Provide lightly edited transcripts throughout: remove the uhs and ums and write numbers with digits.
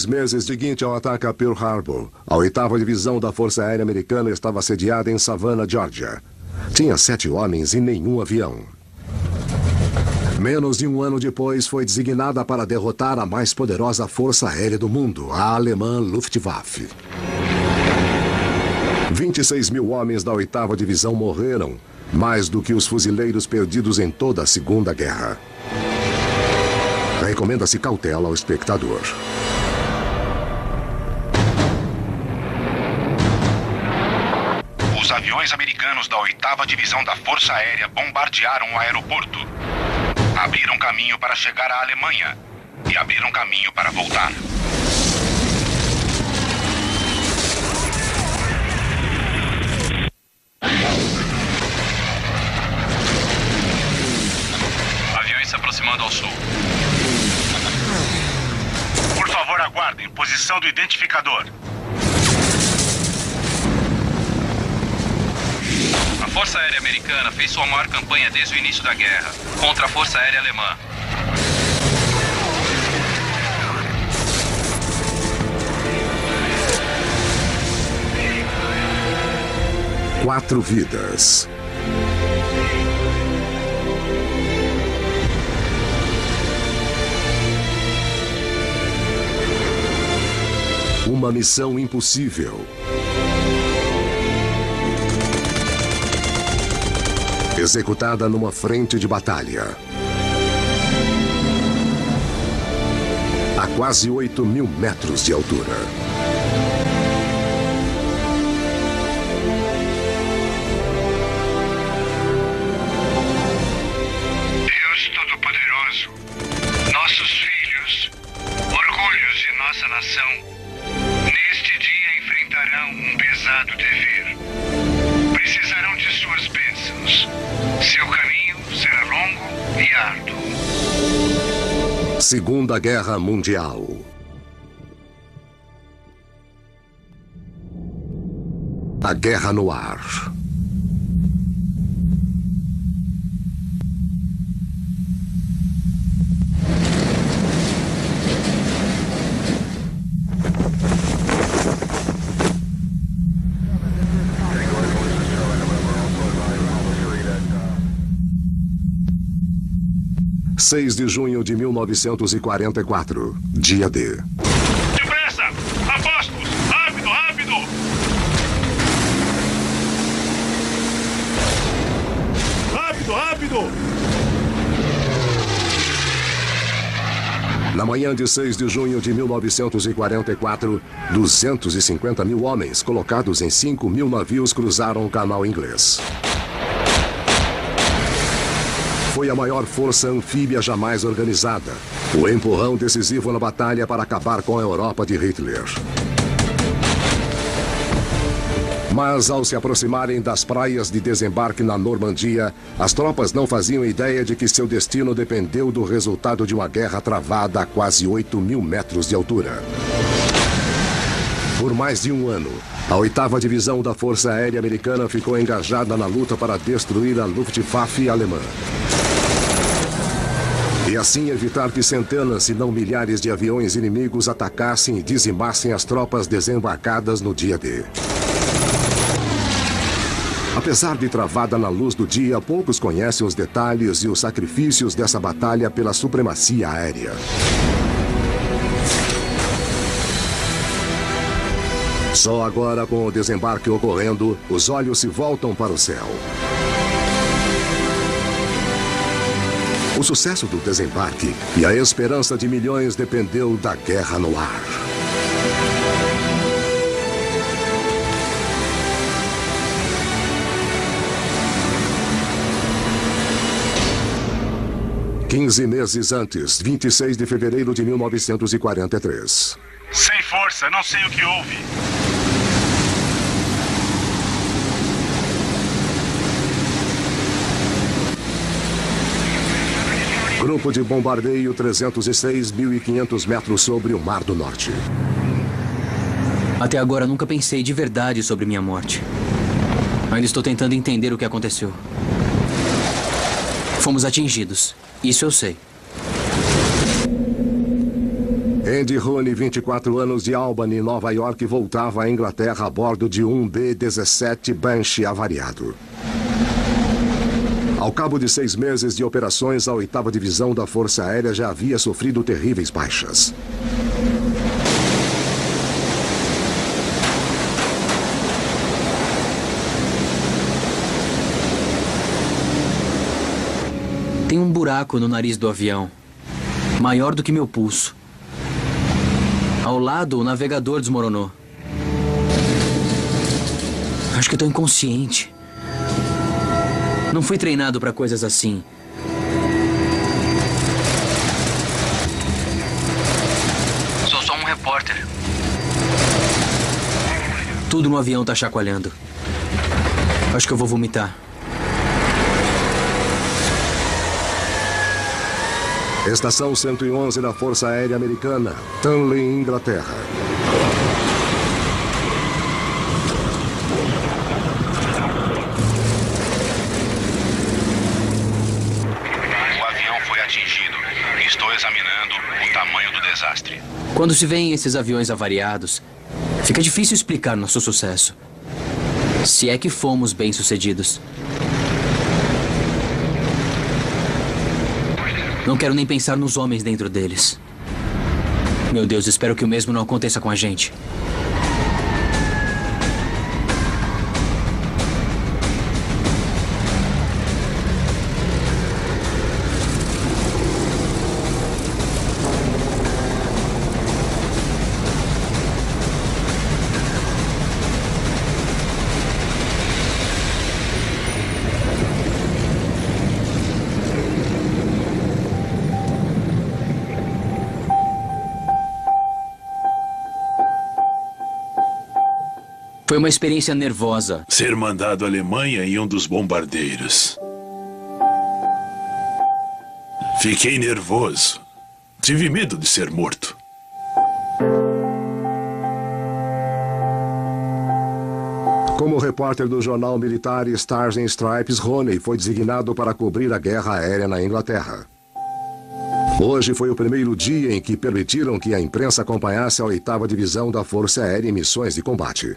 Meses seguinte ao ataque a Pearl Harbor, a 8ª Divisão da Força Aérea Americana estava sediada em Savannah, Geórgia. Tinha 7 homens e nenhum avião. Menos de um ano depois, foi designada para derrotar a mais poderosa força aérea do mundo, a alemã Luftwaffe. 26 mil homens da 8ª Divisão morreram, mais do que os fuzileiros perdidos em toda a Segunda Guerra. Recomenda-se cautela ao espectador. Os aviões americanos da 8ª Divisão da Força Aérea bombardearam o aeroporto. Abriram caminho para chegar à Alemanha e abriram caminho para voltar. Aviões se aproximando ao sul. Por favor, aguardem. Posição do identificador. A Força Aérea Americana fez sua maior campanha desde o início da guerra, contra a Força Aérea Alemã. Quatro vidas. Uma missão impossível. Executada numa frente de batalha. A quase 8.000 metros de altura. Deus Todo-Poderoso, nossos filhos, orgulhos de nossa nação, neste dia enfrentarão um pesado dever. Precisarão de suas bênçãos. Seu caminho será longo e árduo. Segunda Guerra Mundial. A Guerra no Ar. (6 de junho de 1944, dia D). Depressa! Apostos! Rápido, rápido! Rápido, rápido! Na manhã de 6 de junho de 1944, 250 mil homens colocados em 5.000 navios cruzaram o Canal Inglês. Foi a maior força anfíbia jamais organizada. O empurrão decisivo na batalha para acabar com a Europa de Hitler. Mas ao se aproximarem das praias de desembarque na Normandia, as tropas não faziam ideia de que seu destino dependeu do resultado de uma guerra travada a quase 8.000 metros de altura. Por mais de um ano, a 8ª Divisão da Força Aérea Americana ficou engajada na luta para destruir a Luftwaffe alemã. E assim evitar que centenas, se não milhares de aviões inimigos atacassem e dizimassem as tropas desembarcadas no dia D. Apesar de travada na luz do dia, poucos conhecem os detalhes e os sacrifícios dessa batalha pela supremacia aérea. Só agora, com o desembarque ocorrendo, os olhos se voltam para o céu. O sucesso do desembarque e a esperança de milhões dependeu da guerra no ar. (15 meses antes, 26 de fevereiro de 1943). Sem força, não sei o que houve. Grupo de bombardeio 306.500 metros sobre o Mar do Norte. Até agora nunca pensei de verdade sobre minha morte. Ainda estou tentando entender o que aconteceu. Fomos atingidos. Isso eu sei. Andy Rooney, 24 anos, de Albany, Nova York, voltava à Inglaterra a bordo de um B-17 Banshee avariado. Ao cabo de 6 meses de operações, a 8ª Divisão da Força Aérea já havia sofrido terríveis baixas. Tem um buraco no nariz do avião, maior do que meu pulso. Ao lado, o navegador desmoronou. Acho que estou inconsciente. Não fui treinado para coisas assim. Sou só um repórter. Tudo no avião tá chacoalhando. Acho que eu vou vomitar. Estação 111 da Força Aérea Americana, Stanley, Inglaterra. O avião foi atingido. Estou examinando o tamanho do desastre. Quando se veem esses aviões avariados, fica difícil explicar nosso sucesso. Se é que fomos bem-sucedidos. Não quero nem pensar nos homens dentro deles. Meu Deus, espero que o mesmo não aconteça com a gente. Foi uma experiência nervosa. Ser mandado à Alemanha em um dos bombardeiros. Fiquei nervoso. Tive medo de ser morto. Como repórter do jornal militar Stars and Stripes, Rooney foi designado para cobrir a guerra aérea na Inglaterra. Hoje foi o primeiro dia em que permitiram que a imprensa acompanhasse a 8ª Divisão da Força Aérea em missões de combate.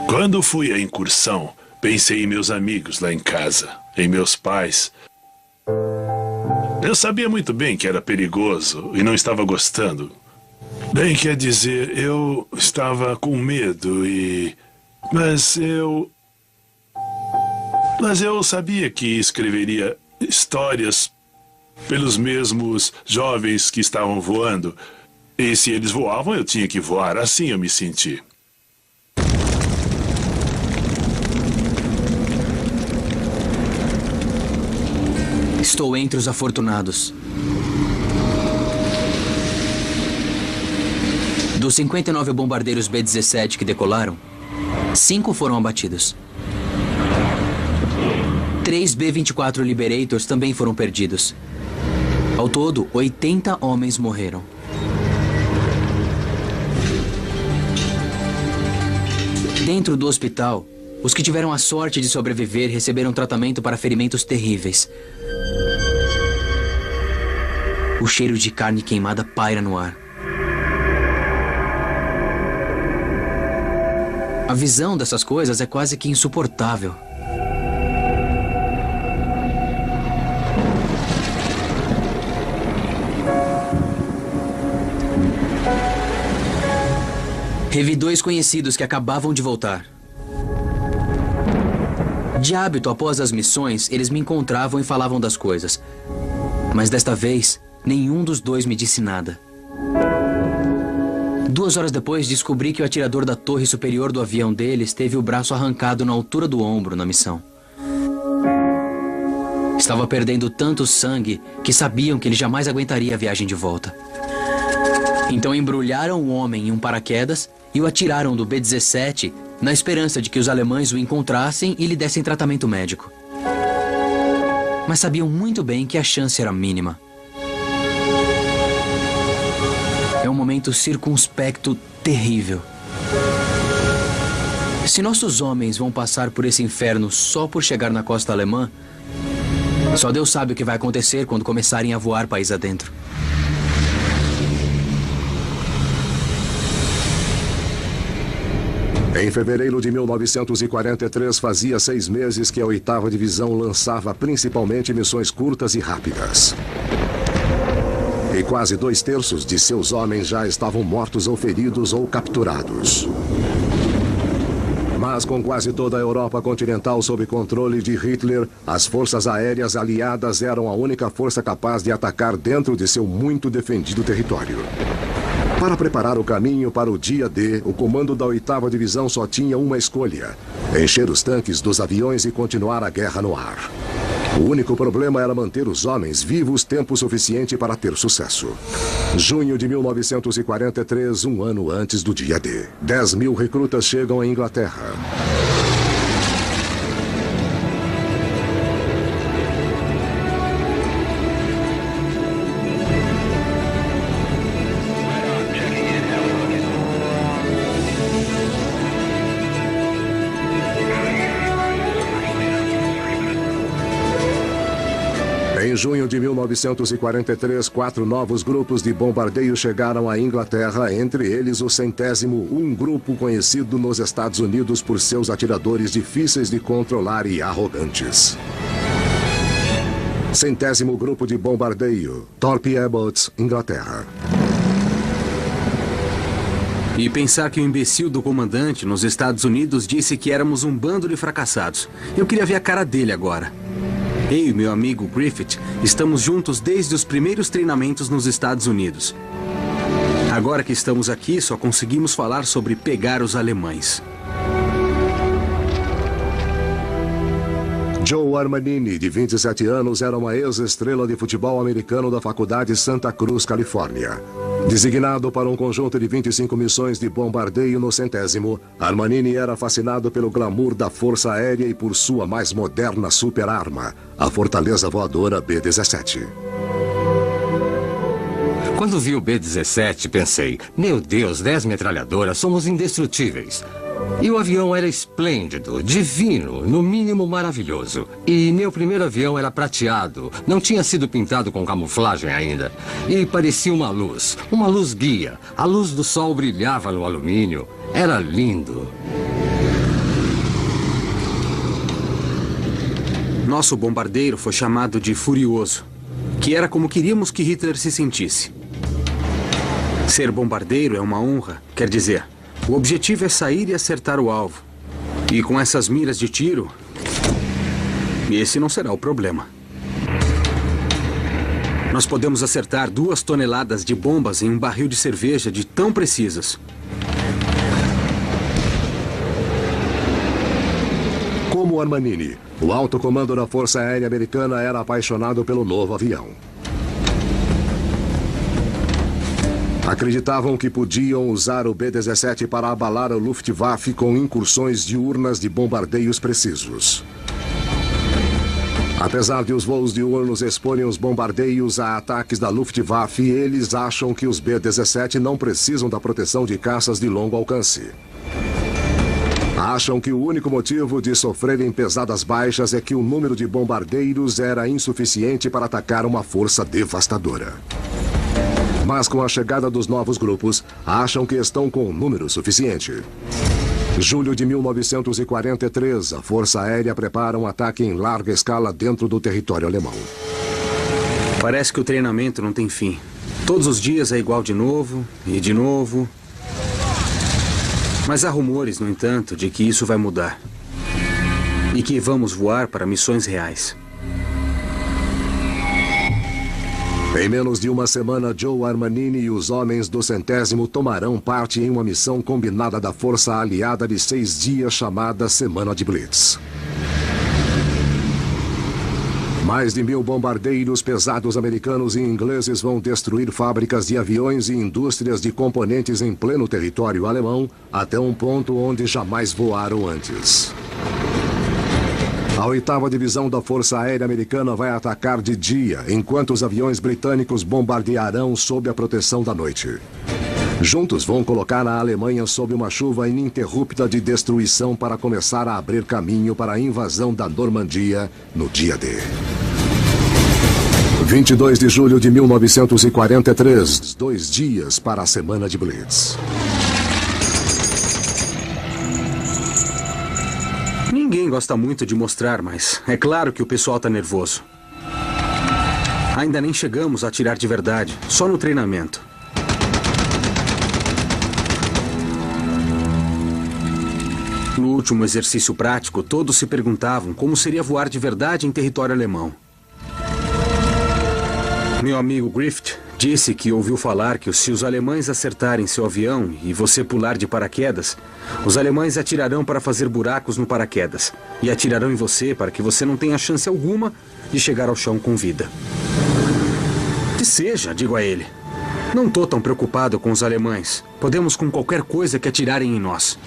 Quando fui à incursão, pensei em meus amigos lá em casa, em meus pais. Eu sabia muito bem que era perigoso e não estava gostando. Bem, quer dizer, eu estava com medo Mas eu sabia que escreveria histórias pelos mesmos jovens que estavam voando. E se eles voavam, eu tinha que voar. Assim eu me senti. Estou entre os afortunados. Dos 59 bombardeiros B-17 que decolaram, 5 foram abatidos. 3 B-24 Liberators também foram perdidos. Ao todo, 80 homens morreram. Dentro do hospital, os que tiveram a sorte de sobreviver receberam tratamento para ferimentos terríveis. O cheiro de carne queimada paira no ar. A visão dessas coisas é quase que insuportável. Revi 2 conhecidos que acabavam de voltar. De hábito, após as missões, eles me encontravam e falavam das coisas. Mas desta vez, nenhum dos 2 me disse nada. 2 horas depois, descobri que o atirador da torre superior do avião deles teve o braço arrancado na altura do ombro na missão. Estava perdendo tanto sangue que sabiam que ele jamais aguentaria a viagem de volta. Então embrulharam o homem em um paraquedas e o atiraram do B-17 na esperança de que os alemães o encontrassem e lhe dessem tratamento médico. Mas sabiam muito bem que a chance era mínima. É um momento circunspecto terrível. Se nossos homens vão passar por esse inferno só por chegar na costa alemã, só Deus sabe o que vai acontecer quando começarem a voar país adentro. Em fevereiro de 1943, fazia 6 meses que a 8ª Divisão lançava principalmente missões curtas e rápidas. E quase 2/3 de seus homens já estavam mortos ou feridos ou capturados. Mas com quase toda a Europa continental sob controle de Hitler, as forças aéreas aliadas eram a única força capaz de atacar dentro de seu muito defendido território. Para preparar o caminho para o dia D, o comando da 8ª Divisão só tinha uma escolha: encher os tanques dos aviões e continuar a guerra no ar. O único problema era manter os homens vivos tempo suficiente para ter sucesso. Junho de 1943, um ano antes do dia D. 10.000 recrutas chegam à Inglaterra. Em junho de 1943, 4 novos grupos de bombardeio chegaram à Inglaterra, entre eles o 100º, um grupo conhecido nos Estados Unidos por seus atiradores difíceis de controlar e arrogantes. 100º Grupo de Bombardeio, Thorpe Abbott, Inglaterra. E pensar que o imbecil do comandante nos Estados Unidos disse que éramos um bando de fracassados. Eu queria ver a cara dele agora. Eu e meu amigo Griffith estamos juntos desde os primeiros treinamentos nos Estados Unidos. Agora que estamos aqui, só conseguimos falar sobre pegar os alemães. Joe Armanini, de 27 anos, era uma ex-estrela de futebol americano da Faculdade Santa Cruz, Califórnia. Designado para um conjunto de 25 missões de bombardeio no 100º, Armanini era fascinado pelo glamour da Força Aérea e por sua mais moderna superarma, a fortaleza voadora B-17. Quando vi o B-17, pensei, meu Deus, 10 metralhadoras, somos indestrutíveis. E o avião era esplêndido, divino, no mínimo maravilhoso. E meu primeiro avião era prateado, não tinha sido pintado com camuflagem ainda. E parecia uma luz guia. A luz do sol brilhava no alumínio. Era lindo. Nosso bombardeiro foi chamado de Furioso, que era como queríamos que Hitler se sentisse. Ser bombardeiro é uma honra, quer dizer, o objetivo é sair e acertar o alvo. E com essas miras de tiro, esse não será o problema. Nós podemos acertar 2 toneladas de bombas em um barril de cerveja de tão precisas. Como Armanini, o alto comando da Força Aérea Americana era apaixonado pelo novo avião. Acreditavam que podiam usar o B-17 para abalar a Luftwaffe com incursões diurnas de bombardeios precisos. Apesar de os voos diurnos exporem os bombardeios a ataques da Luftwaffe, eles acham que os B-17 não precisam da proteção de caças de longo alcance. Acham que o único motivo de sofrerem pesadas baixas é que o número de bombardeiros era insuficiente para atacar uma força devastadora. Mas com a chegada dos novos grupos, acham que estão com um número suficiente. Julho de 1943, a Força Aérea prepara um ataque em larga escala dentro do território alemão. Parece que o treinamento não tem fim. Todos os dias é igual de novo e de novo. Mas há rumores, no entanto, de que isso vai mudar. E que vamos voar para missões reais. Em menos de uma semana, Joe Armanini e os homens do 100º tomarão parte em uma missão combinada da Força Aliada de 6 dias chamada Semana de Blitz. Mais de 1.000 bombardeiros pesados americanos e ingleses vão destruir fábricas de aviões e indústrias de componentes em pleno território alemão, até um ponto onde jamais voaram antes. A 8ª Divisão da Força Aérea Americana vai atacar de dia, enquanto os aviões britânicos bombardearão sob a proteção da noite. Juntos vão colocar a Alemanha sob uma chuva ininterrupta de destruição para começar a abrir caminho para a invasão da Normandia no dia D. 22 de julho de 1943, 2 dias para a Semana de Blitz. gosta muito de mostrar, mas é claro que o pessoal tá nervoso. Ainda nem chegamos a atirar de verdade, só no treinamento. No último exercício prático, todos se perguntavam como seria voar de verdade em território alemão. Meu amigo Griffith disse que ouviu falar que se os alemães acertarem seu avião e você pular de paraquedas, os alemães atirarão para fazer buracos no paraquedas e atirarão em você para que você não tenha chance alguma de chegar ao chão com vida. Que seja, digo a ele. Não tô tão preocupado com os alemães. Podemos com qualquer coisa que atirarem em nós.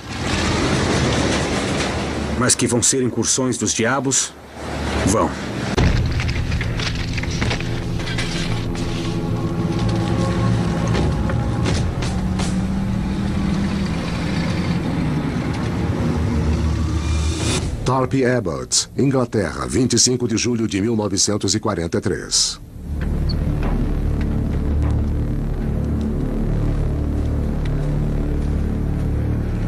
Mas que vão ser incursões dos diabos? Vão. Thorpe Abbott, Inglaterra, 25 de julho de 1943.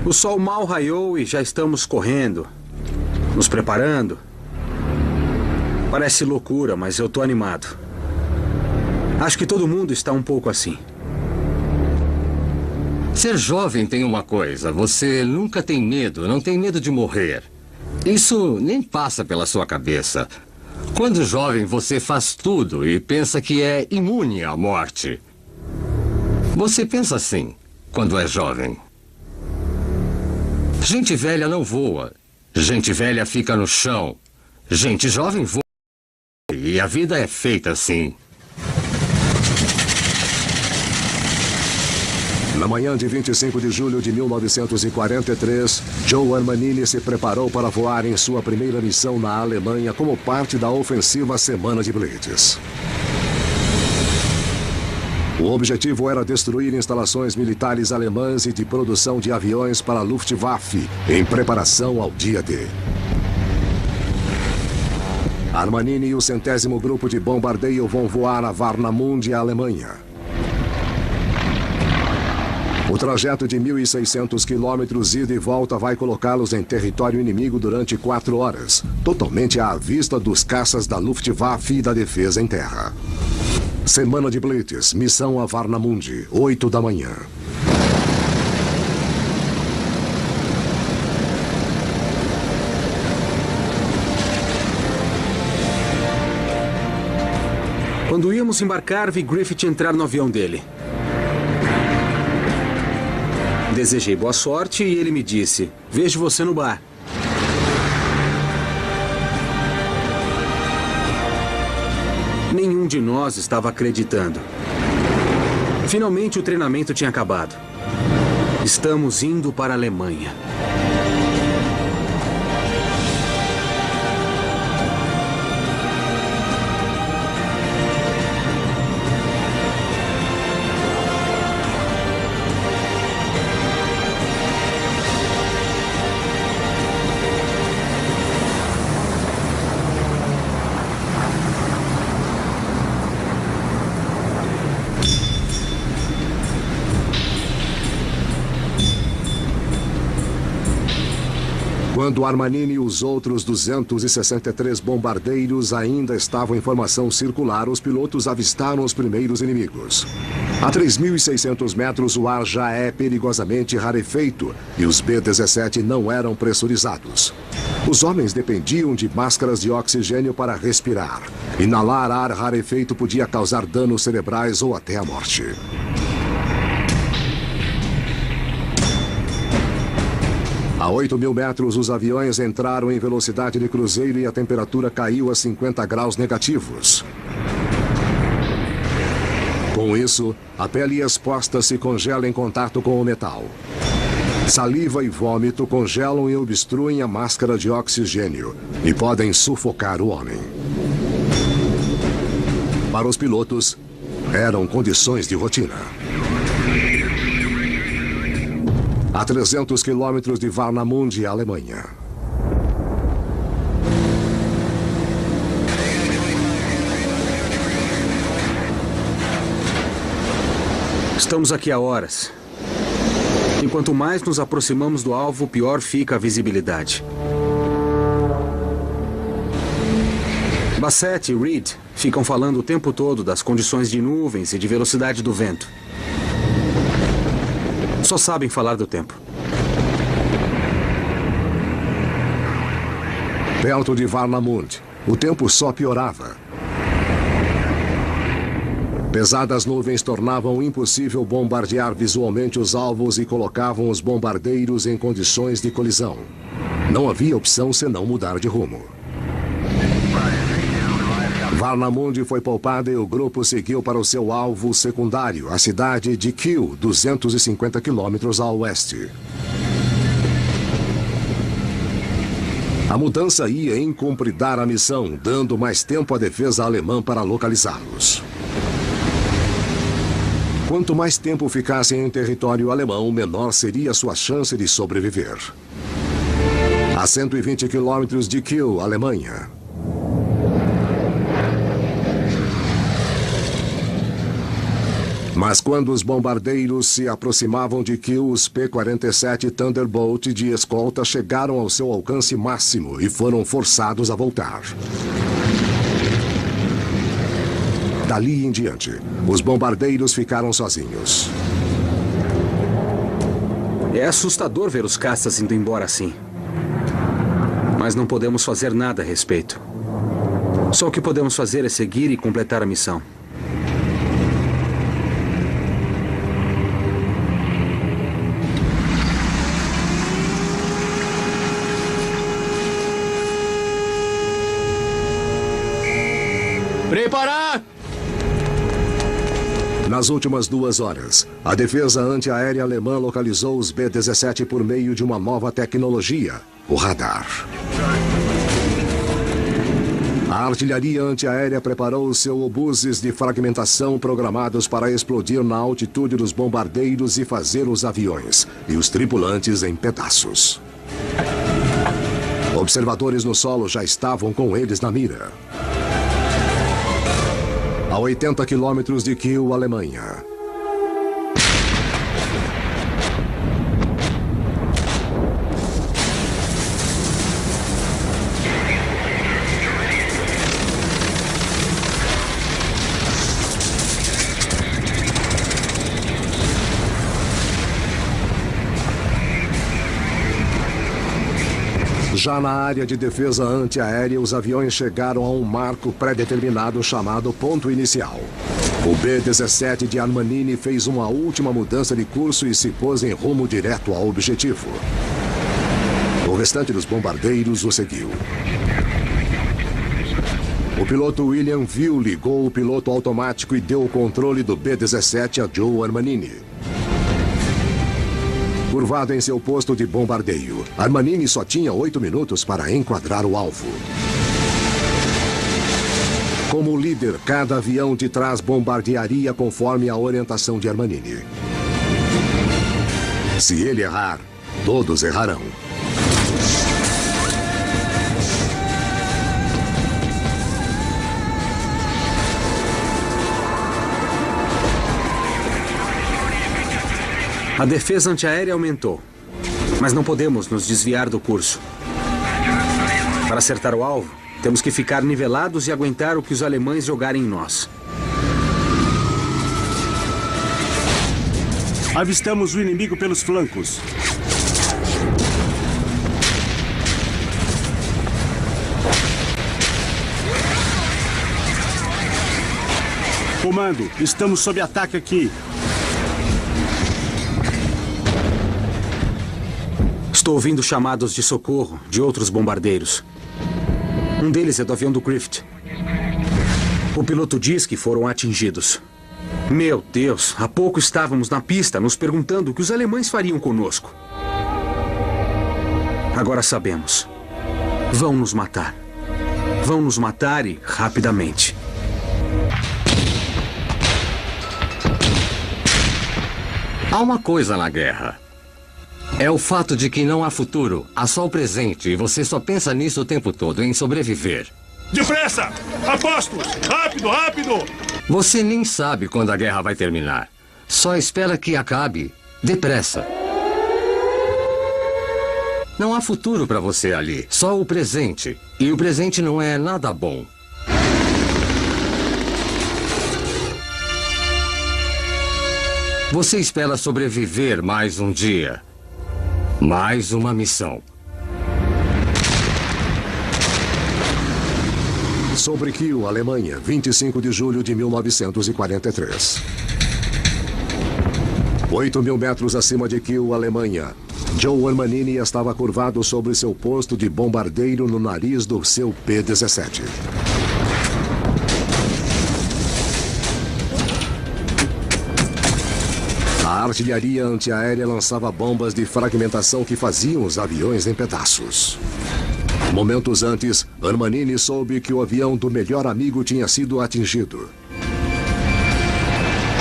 O sol mal raiou e já estamos correndo, nos preparando. Parece loucura, mas eu tô animado. Acho que todo mundo está um pouco assim. Ser jovem tem uma coisa, você nunca tem medo, não tem medo de morrer. Isso nem passa pela sua cabeça. Quando jovem, você faz tudo e pensa que é imune à morte. Você pensa assim, quando é jovem. Gente velha não voa. Gente velha fica no chão. Gente jovem voa. E a vida é feita assim. Na manhã de 25 de julho de 1943, Joe Armanini se preparou para voar em sua primeira missão na Alemanha como parte da ofensiva Semana de Blitz. O objetivo era destruir instalações militares alemãs e de produção de aviões para a Luftwaffe, em preparação ao dia D. Armanini e o 100º Grupo de Bombardeio vão voar a Warnemünde, Alemanha. O trajeto de 1.600 quilômetros ida e volta vai colocá-los em território inimigo durante 4 horas, totalmente à vista dos caças da Luftwaffe e da defesa em terra. Semana de Blitz, missão a Warnemünde, 8 da manhã. Quando íamos embarcar, vi Griffith entrar no avião dele. Desejei boa sorte e ele me disse: "Vejo você no bar." Nenhum de nós estava acreditando. Finalmente o treinamento tinha acabado. Estamos indo para a Alemanha. Quando Armanini e os outros 263 bombardeiros ainda estavam em formação circular, os pilotos avistaram os primeiros inimigos. A 3.600 metros, o ar já é perigosamente rarefeito e os B-17 não eram pressurizados. Os homens dependiam de máscaras de oxigênio para respirar. Inalar ar rarefeito podia causar danos cerebrais ou até a morte. A 8.000 metros, os aviões entraram em velocidade de cruzeiro e a temperatura caiu a 50 graus negativos. Com isso, a pele exposta se congela em contato com o metal. Saliva e vômito congelam e obstruem a máscara de oxigênio e podem sufocar o homem. Para os pilotos, eram condições de rotina. A 300 quilômetros de Warnemünde, Alemanha. Estamos aqui há horas. E quanto mais nos aproximamos do alvo, pior fica a visibilidade. Bassett e Reed ficam falando o tempo todo das condições de nuvens e de velocidade do vento. Só sabem falar do tempo. Perto de Varnamund, o tempo só piorava. Pesadas nuvens tornavam impossível bombardear visualmente os alvos e colocavam os bombardeiros em condições de colisão. Não havia opção senão mudar de rumo. Varnamund foi poupada e o grupo seguiu para o seu alvo secundário, a cidade de Kiel, 250 quilômetros a oeste. A mudança ia incumpridar a missão, dando mais tempo à defesa alemã para localizá-los. Quanto mais tempo ficassem em território alemão, menor seria sua chance de sobreviver. A 120 quilômetros de Kiel, Alemanha. Mas quando os bombardeiros se aproximavam de Kiel, os P-47 Thunderbolt de escolta chegaram ao seu alcance máximo e foram forçados a voltar. Dali em diante, os bombardeiros ficaram sozinhos. É assustador ver os caças indo embora assim. Mas não podemos fazer nada a respeito. Só o que podemos fazer é seguir e completar a missão. Preparar! Nas últimas 2 horas, a defesa antiaérea alemã localizou os B-17 por meio de uma nova tecnologia, o radar. A artilharia antiaérea preparou seus obuses de fragmentação programados para explodir na altitude dos bombardeiros e fazer os aviões e os tripulantes em pedaços. Observadores no solo já estavam com eles na mira. A 80 quilômetros de Kiel, Alemanha. Já na área de defesa antiaérea, os aviões chegaram a um marco pré-determinado chamado ponto inicial. O B-17 de Armanini fez uma última mudança de curso e se pôs em rumo direto ao objetivo. O restante dos bombardeiros o seguiu. O piloto William Viu ligou o piloto automático e deu o controle do B-17 a Joe Armanini. Curvado em seu posto de bombardeio, Armanini só tinha 8 minutos para enquadrar o alvo. Como líder, cada avião de trás bombardearia conforme a orientação de Armanini. Se ele errar, todos errarão. A defesa antiaérea aumentou, mas não podemos nos desviar do curso. Para acertar o alvo, temos que ficar nivelados e aguentar o que os alemães jogarem em nós. Avistamos o inimigo pelos flancos. Comando, estamos sob ataque aqui. Estou ouvindo chamados de socorro de outros bombardeiros. Um deles é do avião do Griffith. O piloto diz que foram atingidos. Meu Deus, há pouco estávamos na pista nos perguntando o que os alemães fariam conosco. Agora sabemos. Vão nos matar. Vão nos matar e rapidamente. Há uma coisa na guerra. É o fato de que não há futuro, há só o presente e você só pensa nisso o tempo todo, em sobreviver. Depressa! Apostos! Rápido, rápido! Você nem sabe quando a guerra vai terminar. Só espera que acabe. Depressa. Não há futuro para você ali, só o presente. E o presente não é nada bom. Você espera sobreviver mais um dia. Mais uma missão. Sobre Kiel, Alemanha, 25 de julho de 1943. 8.000 metros acima de Kiel, Alemanha, Joe Armanini estava curvado sobre seu posto de bombardeiro no nariz do seu P-17. A artilharia antiaérea lançava bombas de fragmentação que faziam os aviões em pedaços. Momentos antes, Armanini soube que o avião do melhor amigo tinha sido atingido.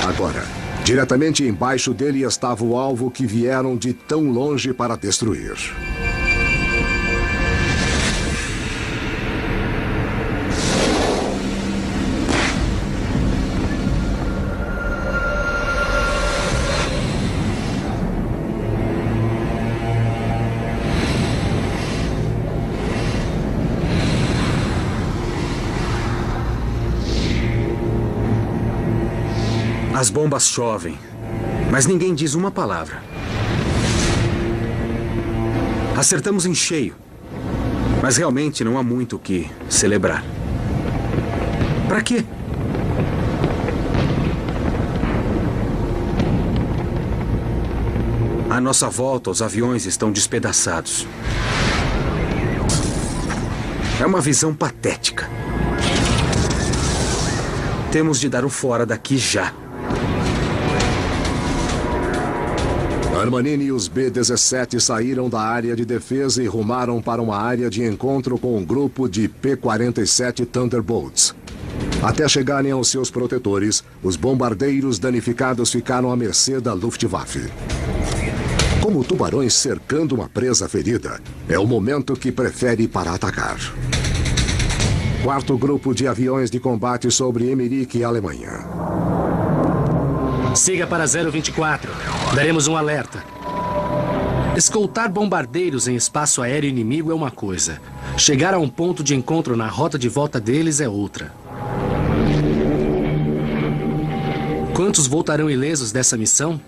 Agora, diretamente embaixo dele estava o alvo que vieram de tão longe para destruir. As bombas chovem, mas ninguém diz uma palavra. Acertamos em cheio, mas realmente não há muito o que celebrar. Para quê? À nossa volta, os aviões estão despedaçados. É uma visão patética. Temos de dar um fora daqui já. Armanini e os B-17 saíram da área de defesa e rumaram para uma área de encontro com um grupo de P-47 Thunderbolts. Até chegarem aos seus protetores, os bombardeiros danificados ficaram à mercê da Luftwaffe. Como tubarões cercando uma presa ferida, é o momento que prefere para atacar. Quarto grupo de aviões de combate sobre Emmerich, Alemanha. Siga para 024. Daremos um alerta. Escoltar bombardeiros em espaço aéreo inimigo é uma coisa. Chegar a um ponto de encontro na rota de volta deles é outra. Quantos voltarão ilesos dessa missão?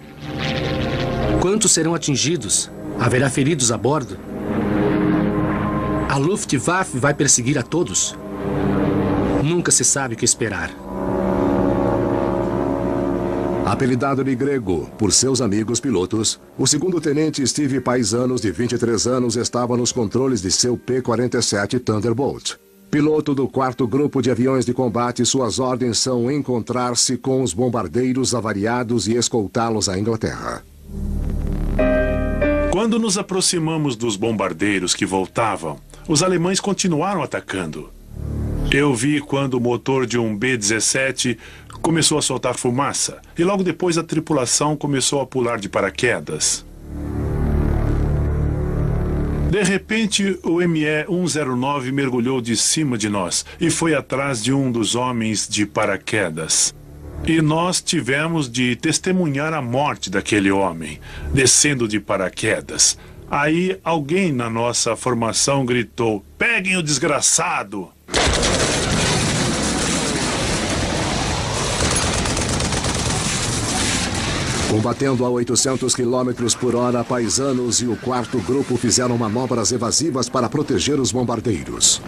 Quantos serão atingidos? Haverá feridos a bordo? A Luftwaffe vai perseguir a todos? Nunca se sabe o que esperar. Apelidado de Grego por seus amigos pilotos, o segundo-tenente Steve Paisanos, de 23 anos, estava nos controles de seu P-47 Thunderbolt. Piloto do quarto grupo de aviões de combate, suas ordens são encontrar-se com os bombardeiros avariados e escoltá-los à Inglaterra. Quando nos aproximamos dos bombardeiros que voltavam, os alemães continuaram atacando. Eu vi quando o motor de um B-17 começou a soltar fumaça e logo depois a tripulação começou a pular de paraquedas. De repente, o ME-109 mergulhou de cima de nós e foi atrás de um dos homens de paraquedas. E nós tivemos de testemunhar a morte daquele homem, descendo de paraquedas. Aí alguém na nossa formação gritou: "Peguem o desgraçado!" Combatendo a 800 km por hora, Paisanos e o quarto grupo fizeram manobras evasivas para proteger os bombardeiros.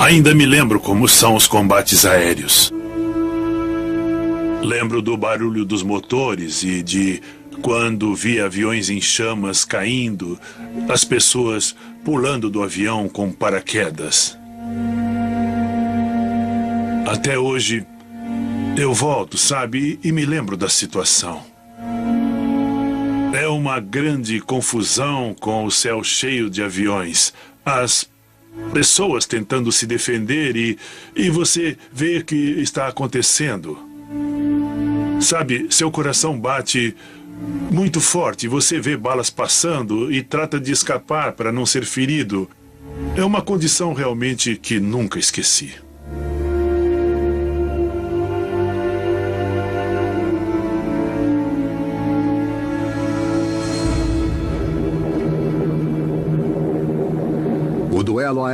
Ainda me lembro como são os combates aéreos. Lembro do barulho dos motores e de quando vi aviões em chamas caindo, as pessoas pulando do avião com paraquedas. Até hoje, eu volto, sabe, e me lembro da situação. É uma grande confusão com o céu cheio de aviões. As pessoas tentando se defender e você vê o que está acontecendo. Sabe, seu coração bate muito forte. Você vê balas passando e trata de escapar para não ser ferido. É uma condição realmente que nunca esqueci.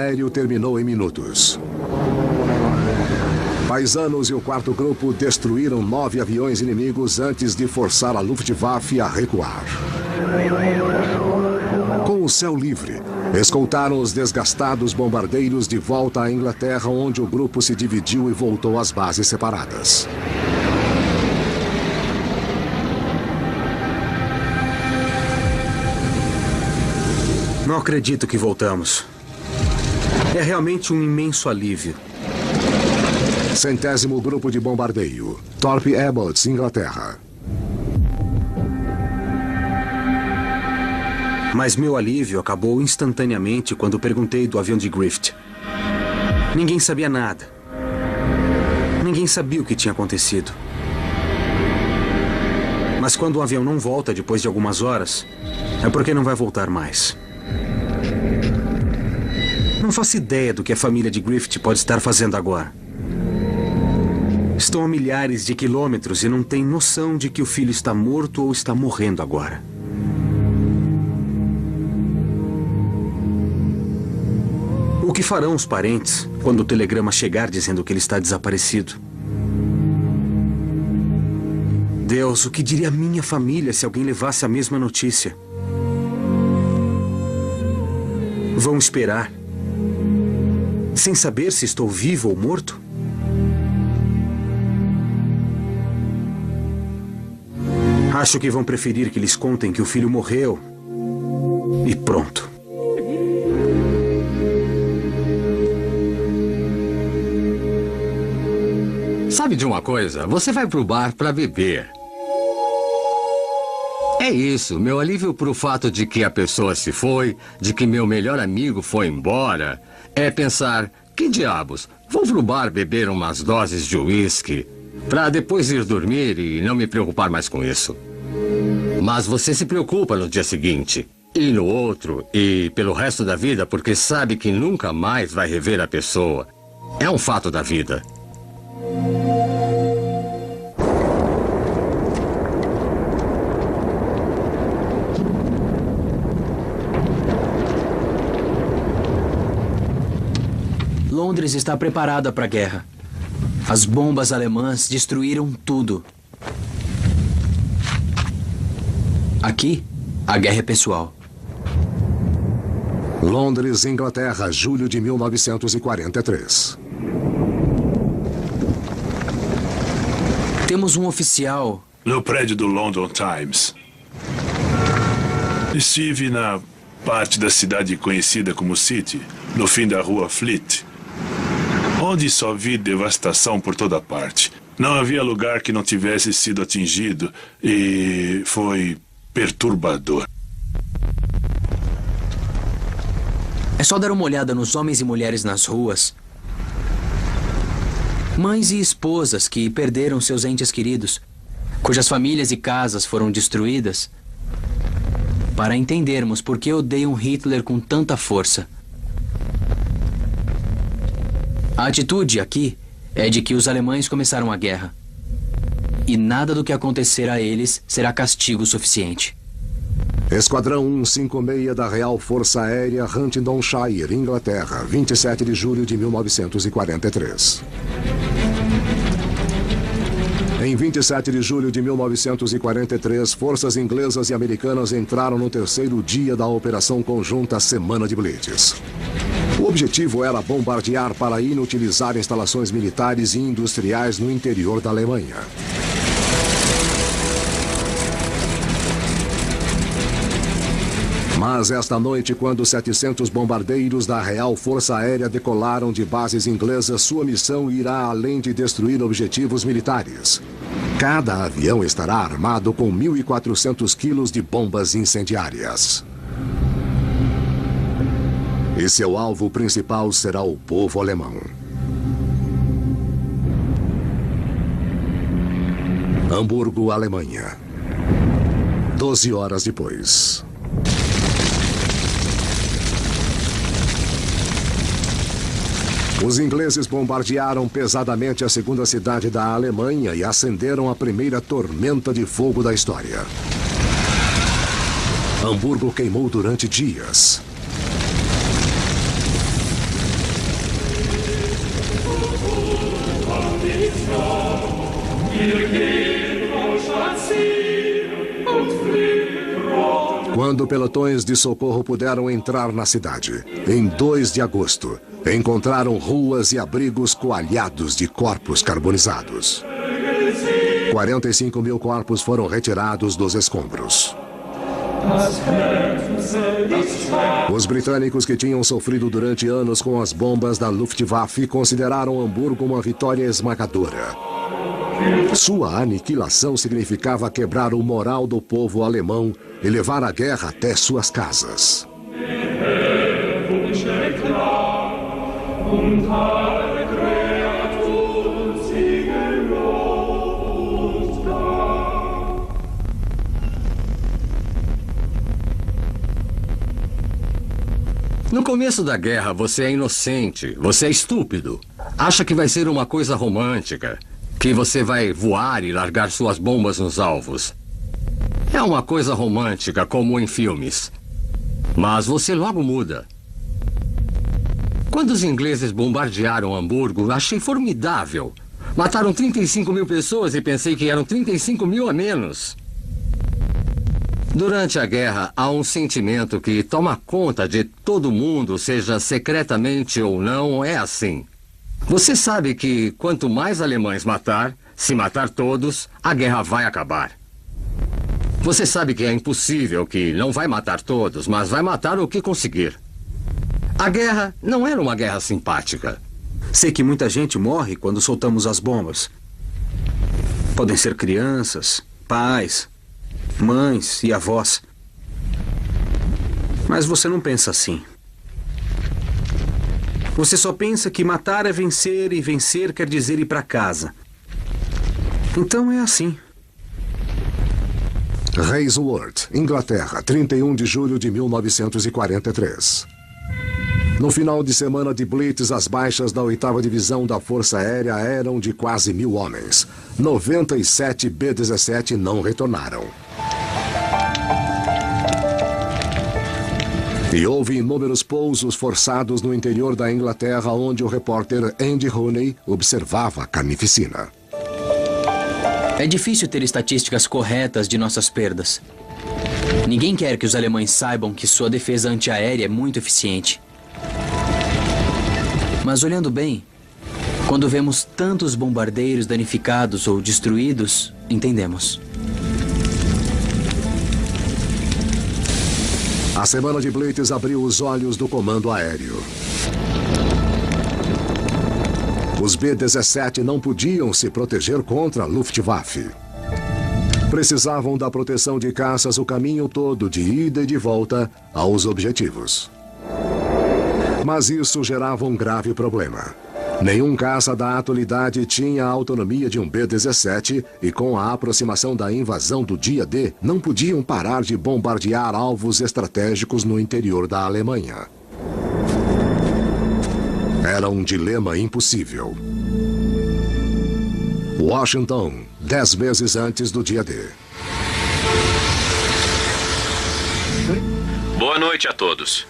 aéreo terminou em minutos. Paisanos e o quarto grupo destruíram 9 aviões inimigos antes de forçar a Luftwaffe a recuar. Com o céu livre, escoltaram os desgastados bombardeiros de volta à Inglaterra, onde o grupo se dividiu e voltou às bases separadas. Não acredito que voltamos. É realmente um imenso alívio. 100º Grupo de Bombardeio, Thorpe Abbotts, Inglaterra. Mas meu alívio acabou instantaneamente quando perguntei do avião de Griffith. Ninguém sabia nada. Ninguém sabia o que tinha acontecido. Mas quando o avião não volta depois de algumas horas, é porque não vai voltar mais. Não faço ideia do que a família de Griffith pode estar fazendo agora. Estão a milhares de quilômetros e não têm noção de que o filho está morto ou está morrendo agora. O que farão os parentes quando o telegrama chegar dizendo que ele está desaparecido? Deus, o que diria a minha família se alguém levasse a mesma notícia? Vão esperar, sem saber se estou vivo ou morto? Acho que vão preferir que lhes contem que o filho morreu e pronto. Sabe de uma coisa? Você vai pro bar pra beber. É isso, meu alívio pro fato de que a pessoa se foi, de que meu melhor amigo foi embora, é pensar, que diabos, vou pro bar beber umas doses de uísque, pra depois ir dormir e não me preocupar mais com isso. Mas você se preocupa no dia seguinte, e no outro, e pelo resto da vida, porque sabe que nunca mais vai rever a pessoa. É um fato da vida. Londres está preparada para a guerra. As bombas alemãs destruíram tudo. Aqui, a guerra é pessoal. Londres, Inglaterra, julho de 1943. Temos um oficial... No prédio do London Times. Estive na parte da cidade conhecida como City, no fim da rua Fleet, onde só vi devastação por toda parte. Não havia lugar que não tivesse sido atingido e foi perturbador. É só dar uma olhada nos homens e mulheres nas ruas. Mães e esposas que perderam seus entes queridos, cujas famílias e casas foram destruídas, para entendermos por que odeiam Hitler com tanta força. A atitude aqui é de que os alemães começaram a guerra. E nada do que acontecer a eles será castigo suficiente. Esquadrão 156 da Real Força Aérea, Huntingdonshire, Inglaterra, 27 de julho de 1943. Em 27 de julho de 1943, forças inglesas e americanas entraram no terceiro dia da Operação Conjunta Semana de Blitz. O objetivo era bombardear para inutilizar instalações militares e industriais no interior da Alemanha. Mas esta noite, quando 700 bombardeiros da Real Força Aérea decolaram de bases inglesas, sua missão irá além de destruir objetivos militares. Cada avião estará armado com 1.400 quilos de bombas incendiárias. E seu alvo principal será o povo alemão. Hamburgo, Alemanha. 12 horas depois. Os ingleses bombardearam pesadamente a segunda cidade da Alemanha e acenderam a primeira tormenta de fogo da história. Hamburgo queimou durante dias. Quando pelotões de socorro puderam entrar na cidade, em 2 de agosto, encontraram ruas e abrigos coalhados de corpos carbonizados. 45 mil corpos foram retirados dos escombros. Os britânicos que tinham sofrido durante anos com as bombas da Luftwaffe consideraram Hamburgo uma vitória esmagadora. Sua aniquilação significava quebrar o moral do povo alemão e levar a guerra até suas casas. No começo da guerra, você é inocente, você é estúpido. Acha que vai ser uma coisa romântica, que você vai voar e largar suas bombas nos alvos. É uma coisa romântica, como em filmes. Mas você logo muda. Quando os ingleses bombardearam Hamburgo, achei formidável. Mataram 35 mil pessoas e pensei que eram 35 mil a menos. Durante a guerra, há um sentimento que toma conta de todo mundo, seja secretamente ou não, é assim. Você sabe que quanto mais alemães matar, se matar todos, a guerra vai acabar. Você sabe que é impossível, que não vai matar todos, mas vai matar o que conseguir. A guerra não era uma guerra simpática. Sei que muita gente morre quando soltamos as bombas. Podem ser crianças, pais, mães e avós. Mas você não pensa assim. Você só pensa que matar é vencer e vencer quer dizer ir para casa. Então é assim. Raceworth, Inglaterra, 31 de julho de 1943. No final de semana de Blitz, as baixas da 8ª Divisão da Força Aérea eram de quase 1.000 homens. 97 B-17 não retornaram. E houve inúmeros pousos forçados no interior da Inglaterra, onde o repórter Andy Rooney observava a carnificina. É difícil ter estatísticas corretas de nossas perdas. Ninguém quer que os alemães saibam que sua defesa antiaérea é muito eficiente. Mas olhando bem, quando vemos tantos bombardeiros danificados ou destruídos, entendemos. A semana de Blitz abriu os olhos do comando aéreo. Os B-17 não podiam se proteger contra a Luftwaffe. Precisavam da proteção de caças o caminho todo, de ida e de volta, aos objetivos. Mas isso gerava um grave problema. Nenhum caça da atualidade tinha a autonomia de um B-17 e, com a aproximação da invasão do dia D, não podiam parar de bombardear alvos estratégicos no interior da Alemanha. Era um dilema impossível. Washington, 10 meses antes do dia D. Boa noite a todos.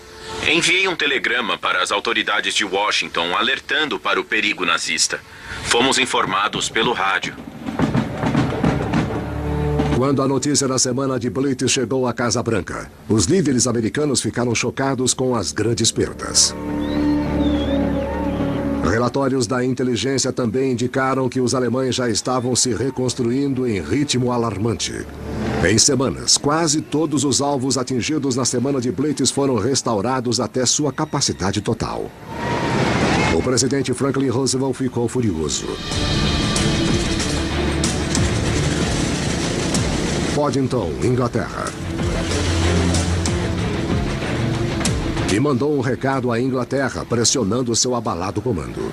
Enviei um telegrama para as autoridades de Washington alertando para o perigo nazista. Fomos informados pelo rádio. Quando a notícia da semana de Blitz chegou à Casa Branca, os líderes americanos ficaram chocados com as grandes perdas. Relatórios da inteligência também indicaram que os alemães já estavam se reconstruindo em ritmo alarmante. Em semanas, quase todos os alvos atingidos na semana de Blitz foram restaurados até sua capacidade total. O presidente Franklin Roosevelt ficou furioso. Poddington, Inglaterra. E mandou um recado à Inglaterra, pressionando seu abalado comando.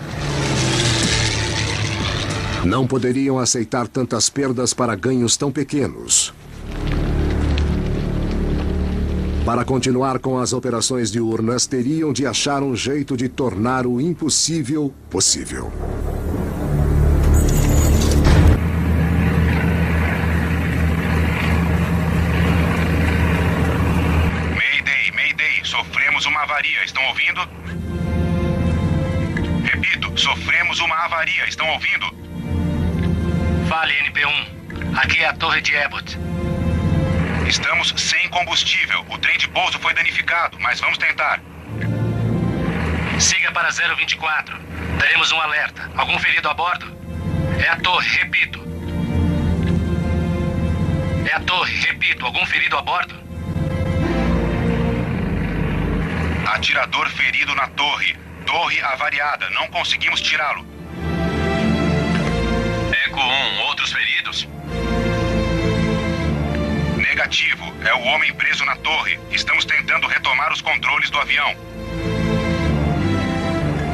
Não poderiam aceitar tantas perdas para ganhos tão pequenos. Para continuar com as operações diurnas, teriam de achar um jeito de tornar o impossível possível. Mayday, sofremos uma avaria, estão ouvindo? Repito, sofremos uma avaria, estão ouvindo? Fale, NP1. Aqui é a torre de Abbott. Estamos sem combustível. O trem de pouso foi danificado, mas vamos tentar. Siga para 024. Teremos um alerta. Algum ferido a bordo? É a torre, repito. É a torre, repito. Algum ferido a bordo? Atirador ferido na torre. Torre avariada. Não conseguimos tirá-lo. Eco 1, outros feridos? Negativo. É o homem preso na torre. Estamos tentando retomar os controles do avião.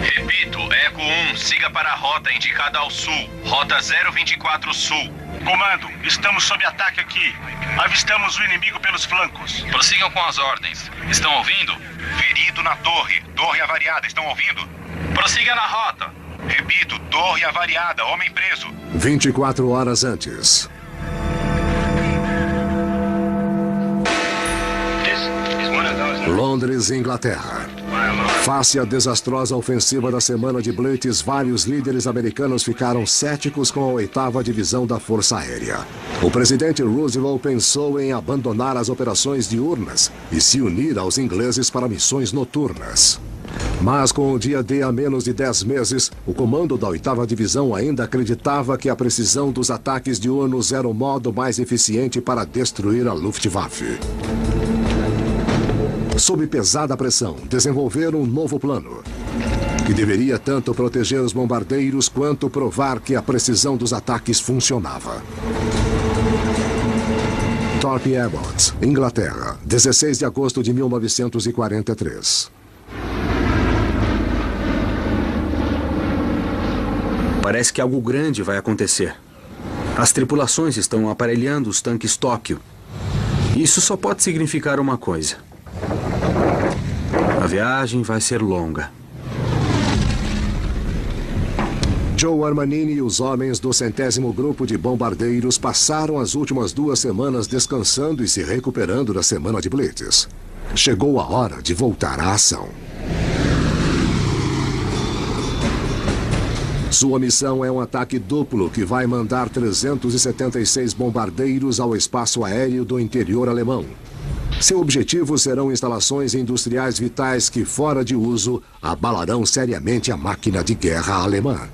Repito, Eco 1, siga para a rota indicada ao sul. Rota 024 Sul. Comando, estamos sob ataque aqui. Avistamos o inimigo pelos flancos. Prossigam com as ordens. Estão ouvindo? Ferido na torre. Torre avariada. Estão ouvindo? Prossiga na rota. Repito, torre avariada. Homem preso. 24 horas antes. Londres, Inglaterra. Face à desastrosa ofensiva da semana de Blitz, vários líderes americanos ficaram céticos com a 8ª Divisão da Força Aérea. O presidente Roosevelt pensou em abandonar as operações diurnas e se unir aos ingleses para missões noturnas. Mas com o dia D a menos de 10 meses, o comando da 8ª Divisão ainda acreditava que a precisão dos ataques diurnos era o modo mais eficiente para destruir a Luftwaffe. Sob pesada pressão, desenvolveram um novo plano, que deveria tanto proteger os bombardeiros quanto provar que a precisão dos ataques funcionava. Thorpe Abbott, Inglaterra, 16 de agosto de 1943. Parece que algo grande vai acontecer. As tripulações estão aparelhando os tanques Tóquio. Isso só pode significar uma coisa. A viagem vai ser longa. Joe Armanini e os homens do 100º Grupo de Bombardeiros passaram as últimas 2 semanas descansando e se recuperando da semana de Blitz. Chegou a hora de voltar à ação. Sua missão é um ataque duplo que vai mandar 376 bombardeiros ao espaço aéreo do interior alemão. Seu objetivo serão instalações industriais vitais que, fora de uso, abalarão seriamente a máquina de guerra alemã.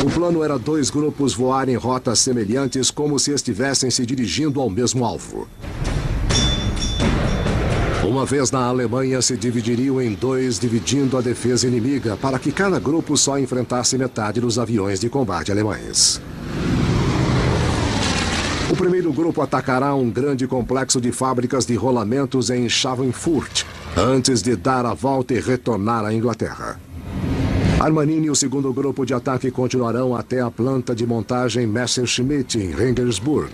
O plano era 2 grupos voar em rotas semelhantes como se estivessem se dirigindo ao mesmo alvo. Uma vez na Alemanha, se dividiriam em 2, dividindo a defesa inimiga, para que cada grupo só enfrentasse metade dos aviões de combate alemães. O primeiro grupo atacará um grande complexo de fábricas de rolamentos em Schweinfurt, antes de dar a volta e retornar à Inglaterra. Armanini e o segundo grupo de ataque continuarão até a planta de montagem Messerschmitt, em Regensburg.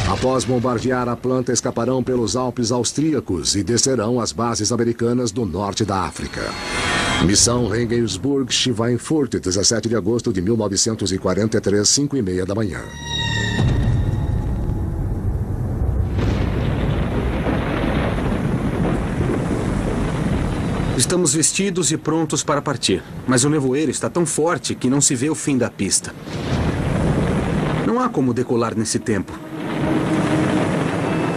Após bombardear a planta, escaparão pelos Alpes austríacos e descerão às bases americanas do norte da África. Missão Regensburg-Schweinfurt, 17 de agosto de 1943, 5h30 da manhã. Estamos vestidos e prontos para partir, mas o nevoeiro está tão forte que não se vê o fim da pista. Não há como decolar nesse tempo.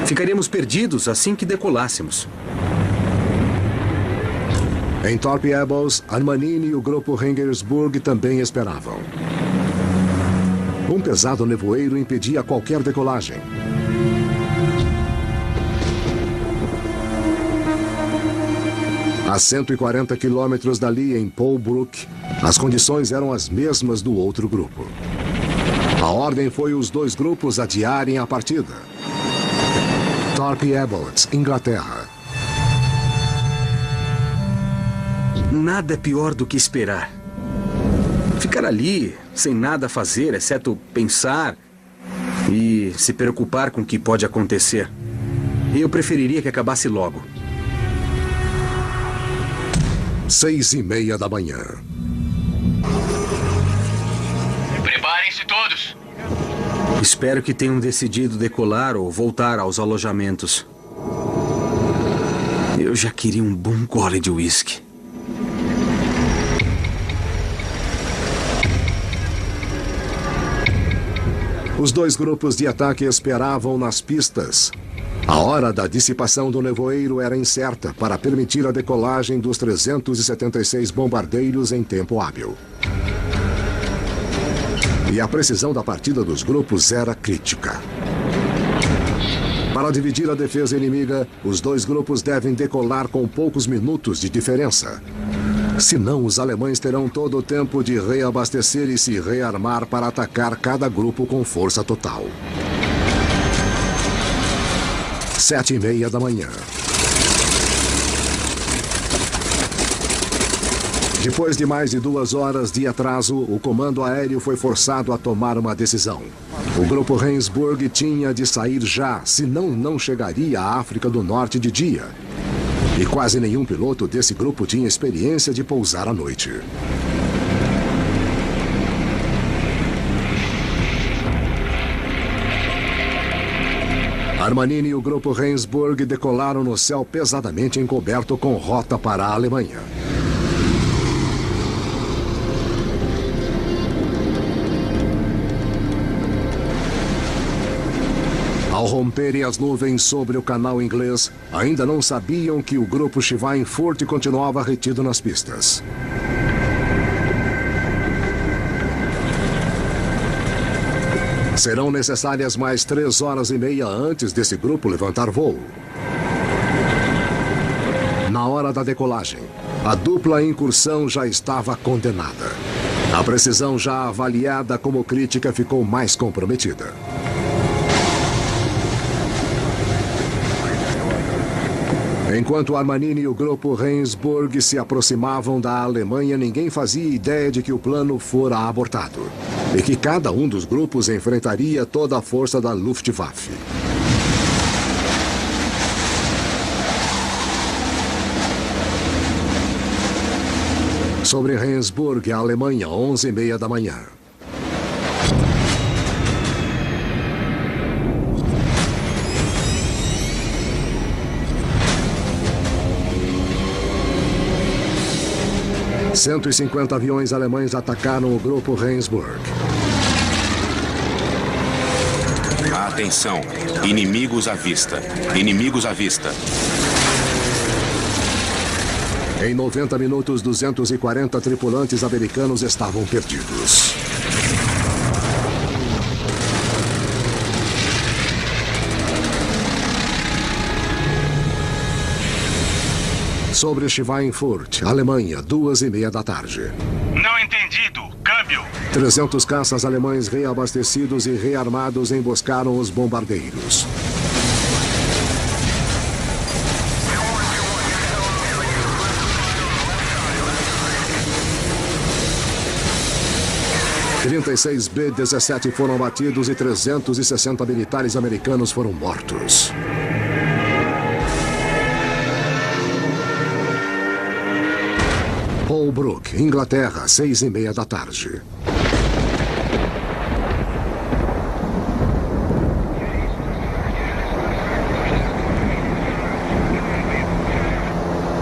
Ficaríamos perdidos assim que decolássemos. Em Thorpe Abbott, Armanini e o grupo Regensburg também esperavam. Um pesado nevoeiro impedia qualquer decolagem. A 140 quilômetros dali, em Polbrook, as condições eram as mesmas do outro grupo. A ordem foi os 2 grupos adiarem a partida. Thorpe Abbott, Inglaterra. Nada é pior do que esperar. Ficar ali, sem nada a fazer, exceto pensar e se preocupar com o que pode acontecer. Eu preferiria que acabasse logo. 6h30 da manhã. Preparem-se todos. Espero que tenham decidido decolar ou voltar aos alojamentos. Eu já queria um bom gole de uísque. Os dois grupos de ataque esperavam nas pistas. A hora da dissipação do nevoeiro era incerta para permitir a decolagem dos 376 bombardeiros em tempo hábil. E a precisão da partida dos grupos era crítica. Para dividir a defesa inimiga, os dois grupos devem decolar com poucos minutos de diferença. Senão, os alemães terão todo o tempo de reabastecer e se rearmar para atacar cada grupo com força total. 7h30 da manhã. Depois de mais de 2 horas de atraso, o comando aéreo foi forçado a tomar uma decisão. O grupo Rendsburg tinha de sair já, senão não chegaria à África do Norte de dia. E quase nenhum piloto desse grupo tinha experiência de pousar à noite. Armanini e o grupo Rendsburg decolaram no céu pesadamente encoberto com rota para a Alemanha. Ao romperem as nuvens sobre o canal inglês, ainda não sabiam que o grupo Schweinfurt continuava retido nas pistas. Serão necessárias mais 3 horas e meia antes desse grupo levantar voo. Na hora da decolagem, a dupla incursão já estava condenada. A precisão já avaliada como crítica ficou mais comprometida. Enquanto Armanini e o grupo Rendsburg se aproximavam da Alemanha, ninguém fazia ideia de que o plano fora abortado e que cada um dos grupos enfrentaria toda a força da Luftwaffe. Sobre Rendsburg, a Alemanha, 11h30 da manhã. ...150 aviões alemães atacaram o grupo Rendsburg. Atenção! Inimigos à vista! Inimigos à vista! Em 90 minutos, 240 tripulantes americanos estavam perdidos. Sobre Schweinfurt, Alemanha, 2h30 da tarde. Não entendido. Câmbio. 300 caças alemães reabastecidos e rearmados emboscaram os bombardeiros. ...36 B-17 foram abatidos e 360 militares americanos foram mortos. Holbrook, Inglaterra, 6h30 da tarde.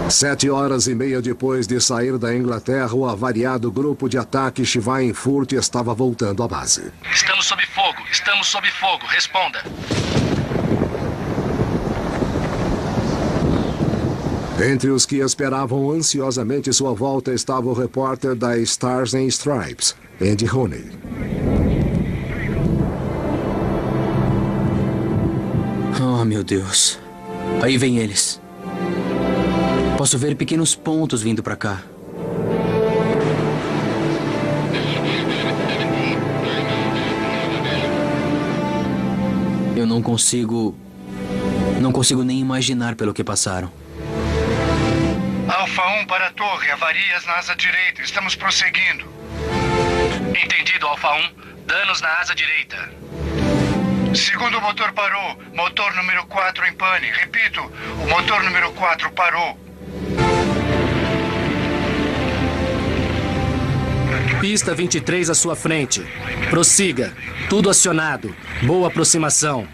Sete horas e meia depois de sair da Inglaterra, o avariado grupo de ataque Schweinfurt estava voltando à base. Estamos sob fogo, estamos sob fogo, responda. Entre os que esperavam ansiosamente sua volta estava o repórter da Stars and Stripes, Andy Rooney. Oh, meu Deus. Aí vem eles. Posso ver pequenos pontos vindo pra cá. Eu não consigo nem imaginar pelo que passaram. Alfa 1 para a torre, avarias na asa direita. Estamos prosseguindo. Entendido, Alfa 1. Danos na asa direita. Segundo motor parou. Motor número 4 em pane. Repito, o motor número 4 parou. Pista 23 à sua frente. Prossiga. Tudo acionado. Boa aproximação.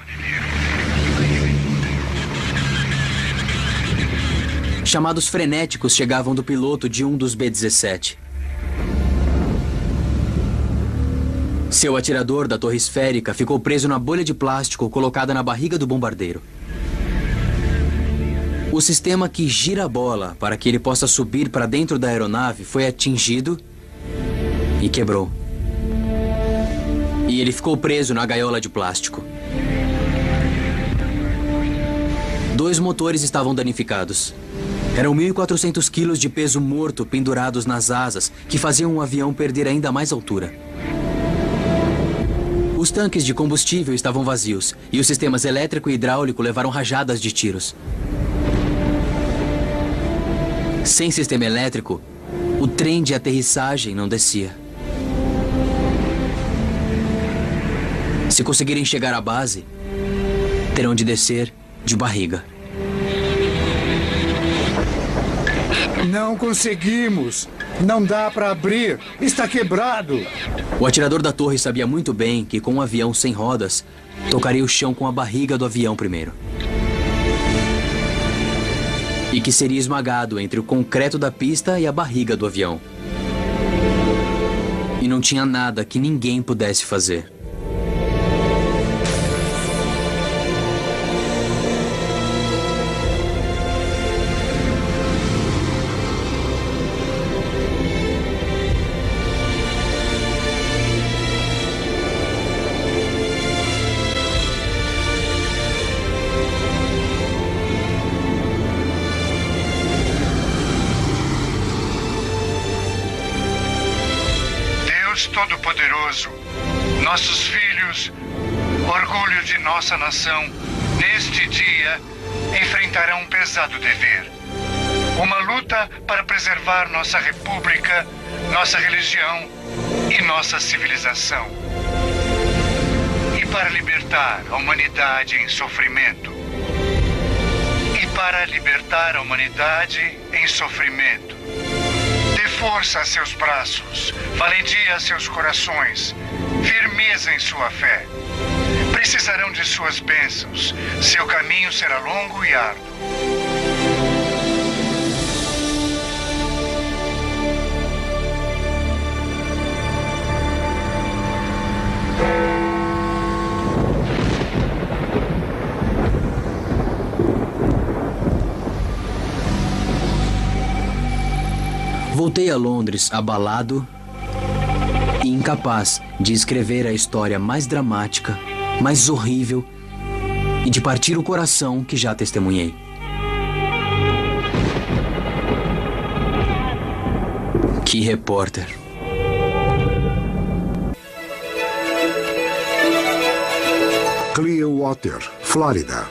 Chamados frenéticos chegavam do piloto de um dos B-17. Seu atirador da torre esférica ficou preso na bolha de plástico colocada na barriga do bombardeiro. O sistema que gira a bola para que ele possa subir para dentro da aeronave foi atingido e quebrou. E ele ficou preso na gaiola de plástico. 2 motores estavam danificados. Eram 1.400 quilos de peso morto pendurados nas asas, que faziam o avião perder ainda mais altura. Os tanques de combustível estavam vazios, e os sistemas elétrico e hidráulico levaram rajadas de tiros. Sem sistema elétrico, o trem de aterrissagem não descia. Se conseguirem chegar à base, terão de descer de barriga. Não conseguimos. Não dá para abrir. Está quebrado. O atirador da torre sabia muito bem que com um avião sem rodas, tocaria o chão com a barriga do avião primeiro. E que seria esmagado entre o concreto da pista e a barriga do avião. E não tinha nada que ninguém pudesse fazer. Todo-Poderoso, nossos filhos, orgulho de nossa nação, neste dia, enfrentarão um pesado dever. Uma luta para preservar nossa república, nossa religião e nossa civilização. E para libertar a humanidade em sofrimento. E para libertar a humanidade em sofrimento. Dê força a seus braços, valentia a seus corações, firmeza em sua fé. Precisarão de suas bênçãos. Seu caminho será longo e árduo. Voltei a Londres abalado e incapaz de escrever a história mais dramática, mais horrível e de partir o coração que já testemunhei. Que repórter! Clearwater, Flórida.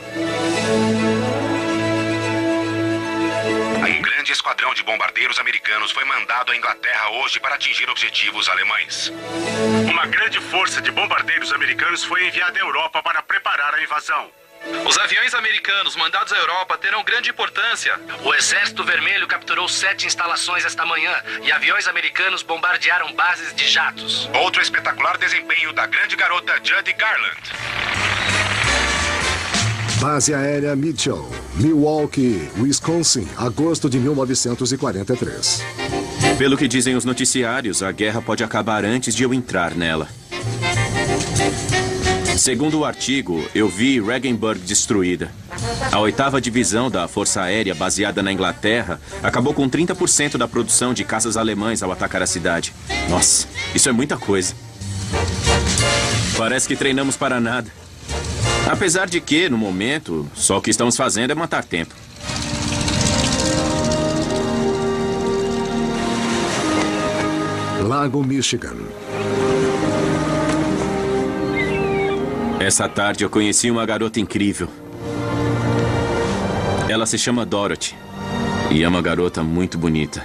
Um grande esquadrão de bombardeiros americanos foi mandado à Inglaterra hoje para atingir objetivos alemães. Uma grande força de bombardeiros americanos foi enviada à Europa para preparar a invasão. Os aviões americanos mandados à Europa terão grande importância. O Exército Vermelho capturou 7 instalações esta manhã e aviões americanos bombardearam bases de jatos. Outro espetacular desempenho da grande garota Judy Garland. Base Aérea Mitchell, Milwaukee, Wisconsin, agosto de 1943. Pelo que dizem os noticiários, a guerra pode acabar antes de eu entrar nela. Segundo o artigo, eu vi Regensburg destruída. A 8ª Divisão da Força Aérea, baseada na Inglaterra, acabou com 30% da produção de caças alemães ao atacar a cidade. Nossa, isso é muita coisa. Parece que treinamos para nada. Apesar de que, no momento, só o que estamos fazendo é matar tempo. Lago Michigan. Essa tarde eu conheci uma garota incrível. Ela se chama Dorothy e é uma garota muito bonita.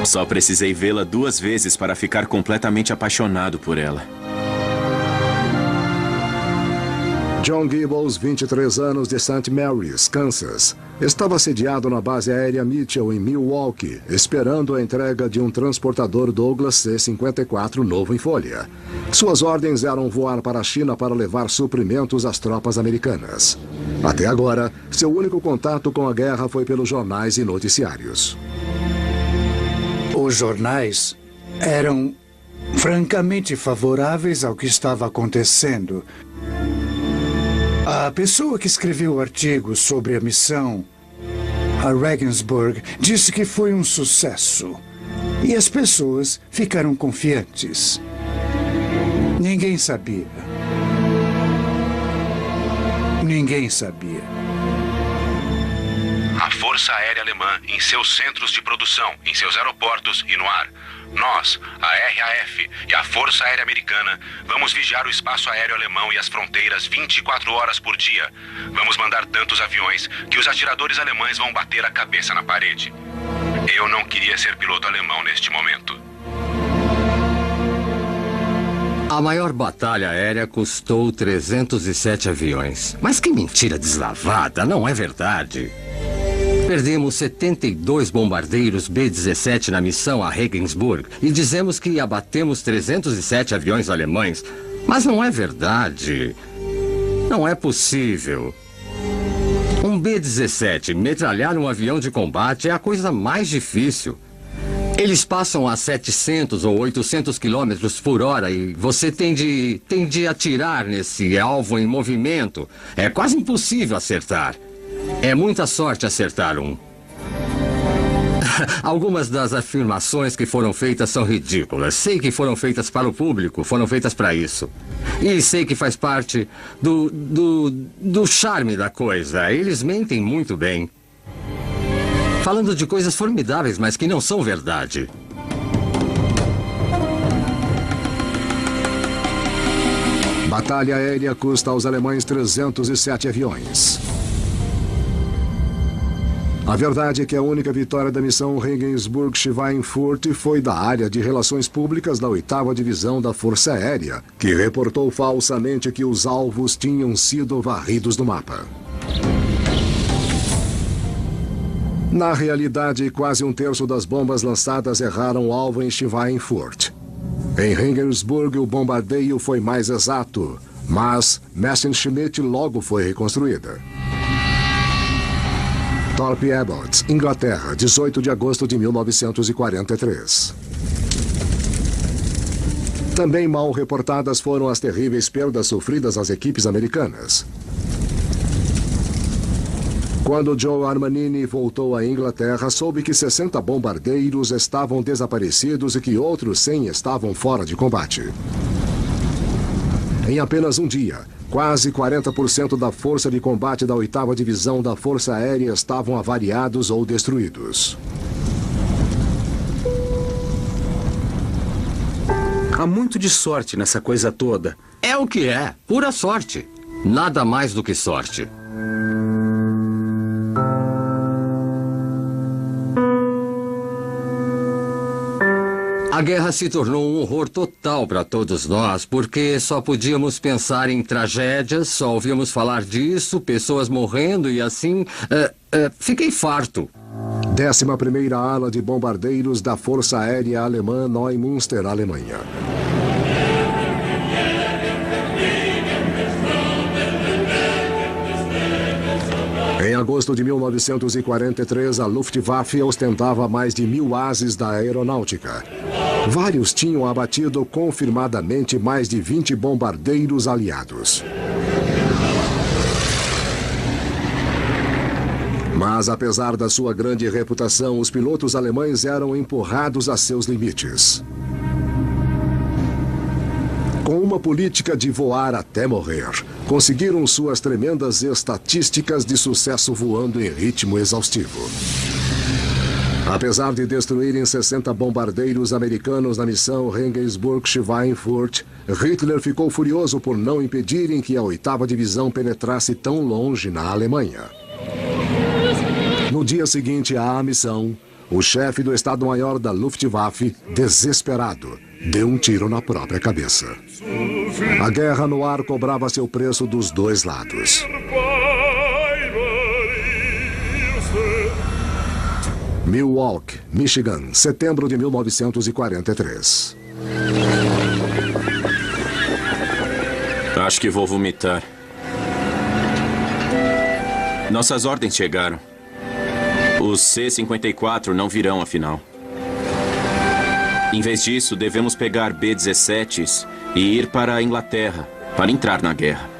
Só precisei vê-la 2 vezes para ficar completamente apaixonado por ela. John Gibbles, 23 anos, de St. Mary's, Kansas. Estava sediado na base aérea Mitchell, em Milwaukee, esperando a entrega de um transportador Douglas C-54 novo em folha. Suas ordens eram voar para a China para levar suprimentos às tropas americanas. Até agora, seu único contato com a guerra foi pelos jornais e noticiários. Os jornais eram francamente favoráveis ao que estava acontecendo. A pessoa que escreveu o artigo sobre a missão a Regensburg disse que foi um sucesso. E as pessoas ficaram confiantes. Ninguém sabia. Ninguém sabia. A Força Aérea Alemã em seus centros de produção, em seus aeroportos e no ar. Nós, a RAF e a Força Aérea Americana, vamos vigiar o espaço aéreo alemão e as fronteiras 24 horas por dia. Vamos mandar tantos aviões que os atiradores alemães vão bater a cabeça na parede. Eu não queria ser piloto alemão neste momento. A maior batalha aérea custou 307 aviões. Mas que mentira deslavada, não é verdade? Perdemos 72 bombardeiros B-17 na missão a Regensburg e dizemos que abatemos 307 aviões alemães. Mas não é verdade. Não é possível. Um B-17 metralhar um avião de combate é a coisa mais difícil. Eles passam a 700 ou 800 quilômetros por hora e você tem de atirar nesse alvo em movimento. É quase impossível acertar. É muita sorte acertar um. Algumas das afirmações que foram feitas são ridículas. Sei que foram feitas para o público, foram feitas para isso. E sei que faz parte do charme da coisa. Eles mentem muito bem. Falando de coisas formidáveis, mas que não são verdade. Batalha aérea custa aos alemães 307 aviões. A verdade é que a única vitória da missão Regensburg-Schweinfurt foi da área de relações públicas da 8ª Divisão da Força Aérea, que reportou falsamente que os alvos tinham sido varridos do mapa. Na realidade, quase um terço das bombas lançadas erraram o alvo em Schweinfurt. Em Regensburg, o bombardeio foi mais exato, mas Messerschmitt logo foi reconstruída. Thorpe Abbott, Inglaterra, 18 de agosto de 1943. Também mal reportadas foram as terríveis perdas sofridas às equipes americanas. Quando Joe Armanini voltou à Inglaterra, soube que 60 bombardeiros estavam desaparecidos e que outros 100 estavam fora de combate. Em apenas um dia, quase 40% da força de combate da 8ª Divisão da Força Aérea estavam avariados ou destruídos. Há muito de sorte nessa coisa toda. É o que é, pura sorte. Nada mais do que sorte. A guerra se tornou um horror total para todos nós, porque só podíamos pensar em tragédias, só ouvíamos falar disso, pessoas morrendo e assim... fiquei farto. 11ª Ala de Bombardeiros da Força Aérea Alemã, Neumünster, Alemanha. Em agosto de 1943, a Luftwaffe ostentava mais de 1000 ases da aeronáutica. Vários tinham abatido confirmadamente mais de 20 bombardeiros aliados. Mas, apesar da sua grande reputação, os pilotos alemães eram empurrados a seus limites. Com uma política de voar até morrer, conseguiram suas tremendas estatísticas de sucesso voando em ritmo exaustivo. Apesar de destruírem 60 bombardeiros americanos na missão Regensburg-Schweinfurt, Hitler ficou furioso por não impedirem que a 8ª Divisão penetrasse tão longe na Alemanha. No dia seguinte à missão, o chefe do Estado-Maior da Luftwaffe, desesperado, deu um tiro na própria cabeça. A guerra no ar cobrava seu preço dos dois lados. Milwaukee, Michigan, setembro de 1943. Acho que vou vomitar. Nossas ordens chegaram. Os C-54 não virão, afinal. Em vez disso, devemos pegar B-17s e ir para a Inglaterra para entrar na guerra.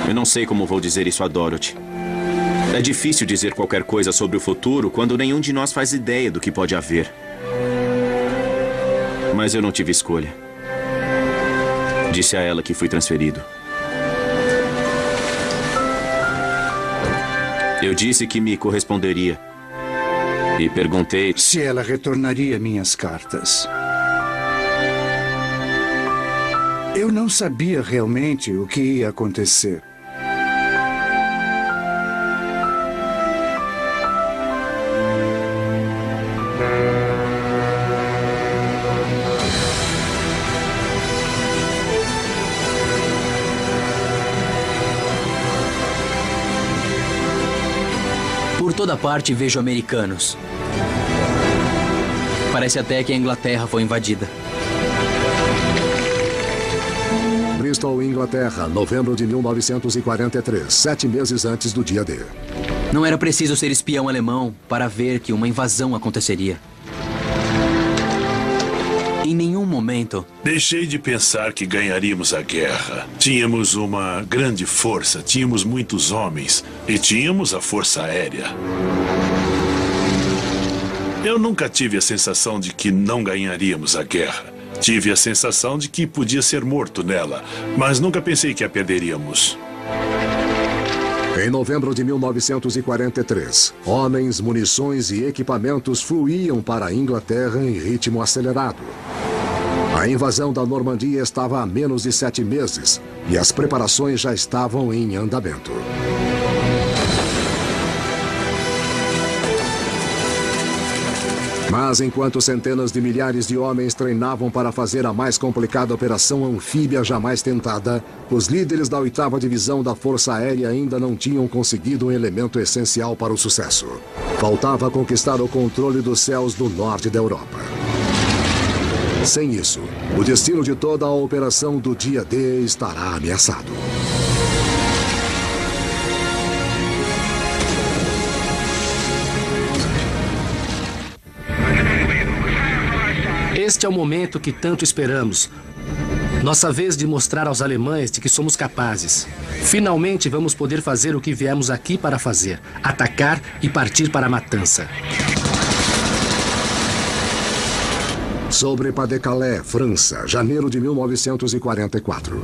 Eu não sei como vou dizer isso a Dorothy. É difícil dizer qualquer coisa sobre o futuro quando nenhum de nós faz ideia do que pode haver. Mas eu não tive escolha. Disse a ela que fui transferido. Eu disse que me corresponderia. E perguntei se ela retornaria minhas cartas. Eu não sabia realmente o que ia acontecer. Por toda parte vejo americanos. Parece até que a Inglaterra foi invadida. Bristol, Inglaterra, novembro de 1943, 7 meses antes do dia D. Não era preciso ser espião alemão para ver que uma invasão aconteceria. Em nenhum momento... Deixei de pensar que ganharíamos a guerra. Tínhamos uma grande força, tínhamos muitos homens e tínhamos a Força Aérea. Eu nunca tive a sensação de que não ganharíamos a guerra. Tive a sensação de que podia ser morto nela, mas nunca pensei que a perderíamos. Em novembro de 1943, homens, munições e equipamentos fluíam para a Inglaterra em ritmo acelerado. A invasão da Normandia estava há menos de 7 meses e as preparações já estavam em andamento. Mas enquanto centenas de milhares de homens treinavam para fazer a mais complicada operação anfíbia jamais tentada, os líderes da 8ª Divisão da Força Aérea ainda não tinham conseguido um elemento essencial para o sucesso. Faltava conquistar o controle dos céus do norte da Europa. Sem isso, o destino de toda a operação do dia D estará ameaçado. Este é o momento que tanto esperamos. Nossa vez de mostrar aos alemães de que somos capazes. Finalmente vamos poder fazer o que viemos aqui para fazer: atacar e partir para a matança. Sobre Pas-de-Calais, França, janeiro de 1944.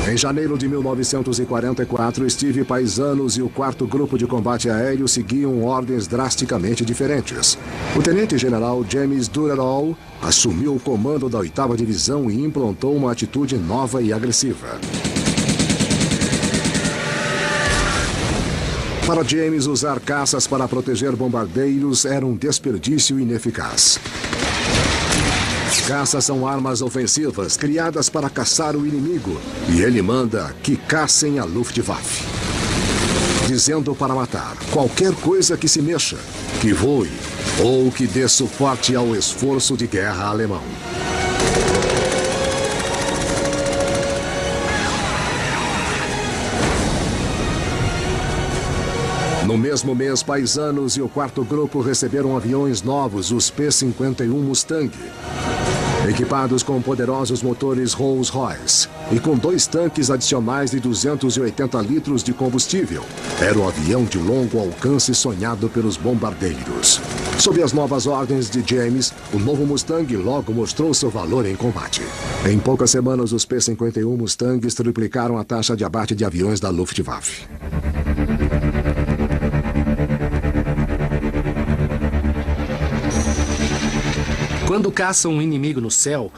Em janeiro de 1944, Steve Paisanos e o 4º Grupo de Combate Aéreo seguiam ordens drasticamente diferentes. O tenente-general James Durrell assumiu o comando da 8ª Divisão e implantou uma atitude nova e agressiva. Para James, usar caças para proteger bombardeiros era um desperdício ineficaz. Caças são armas ofensivas criadas para caçar o inimigo e ele manda que caçem a Luftwaffe, dizendo para matar qualquer coisa que se mexa, que voe ou que dê suporte ao esforço de guerra alemão. No mesmo mês, Paisanos e o 4º Grupo receberam aviões novos, os P-51 Mustang, equipados com poderosos motores Rolls-Royce e com 2 tanques adicionais de 280 litros de combustível. Era o avião de longo alcance sonhado pelos bombardeiros. Sob as novas ordens de James, o novo Mustang logo mostrou seu valor em combate. Em poucas semanas, os P-51 Mustangs triplicaram a taxa de abate de aviões da Luftwaffe. Quando caçam um inimigo no céu,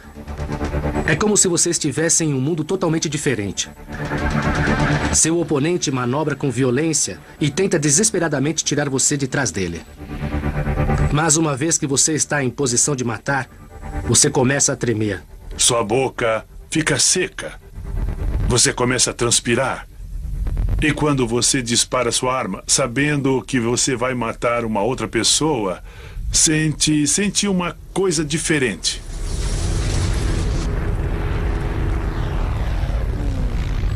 é como se você estivesse em um mundo totalmente diferente. Seu oponente manobra com violência e tenta desesperadamente tirar você de trás dele. Mas uma vez que você está em posição de matar, você começa a tremer. Sua boca fica seca. Você começa a transpirar. E quando você dispara sua arma, sabendo que você vai matar uma outra pessoa, sente uma coisa diferente.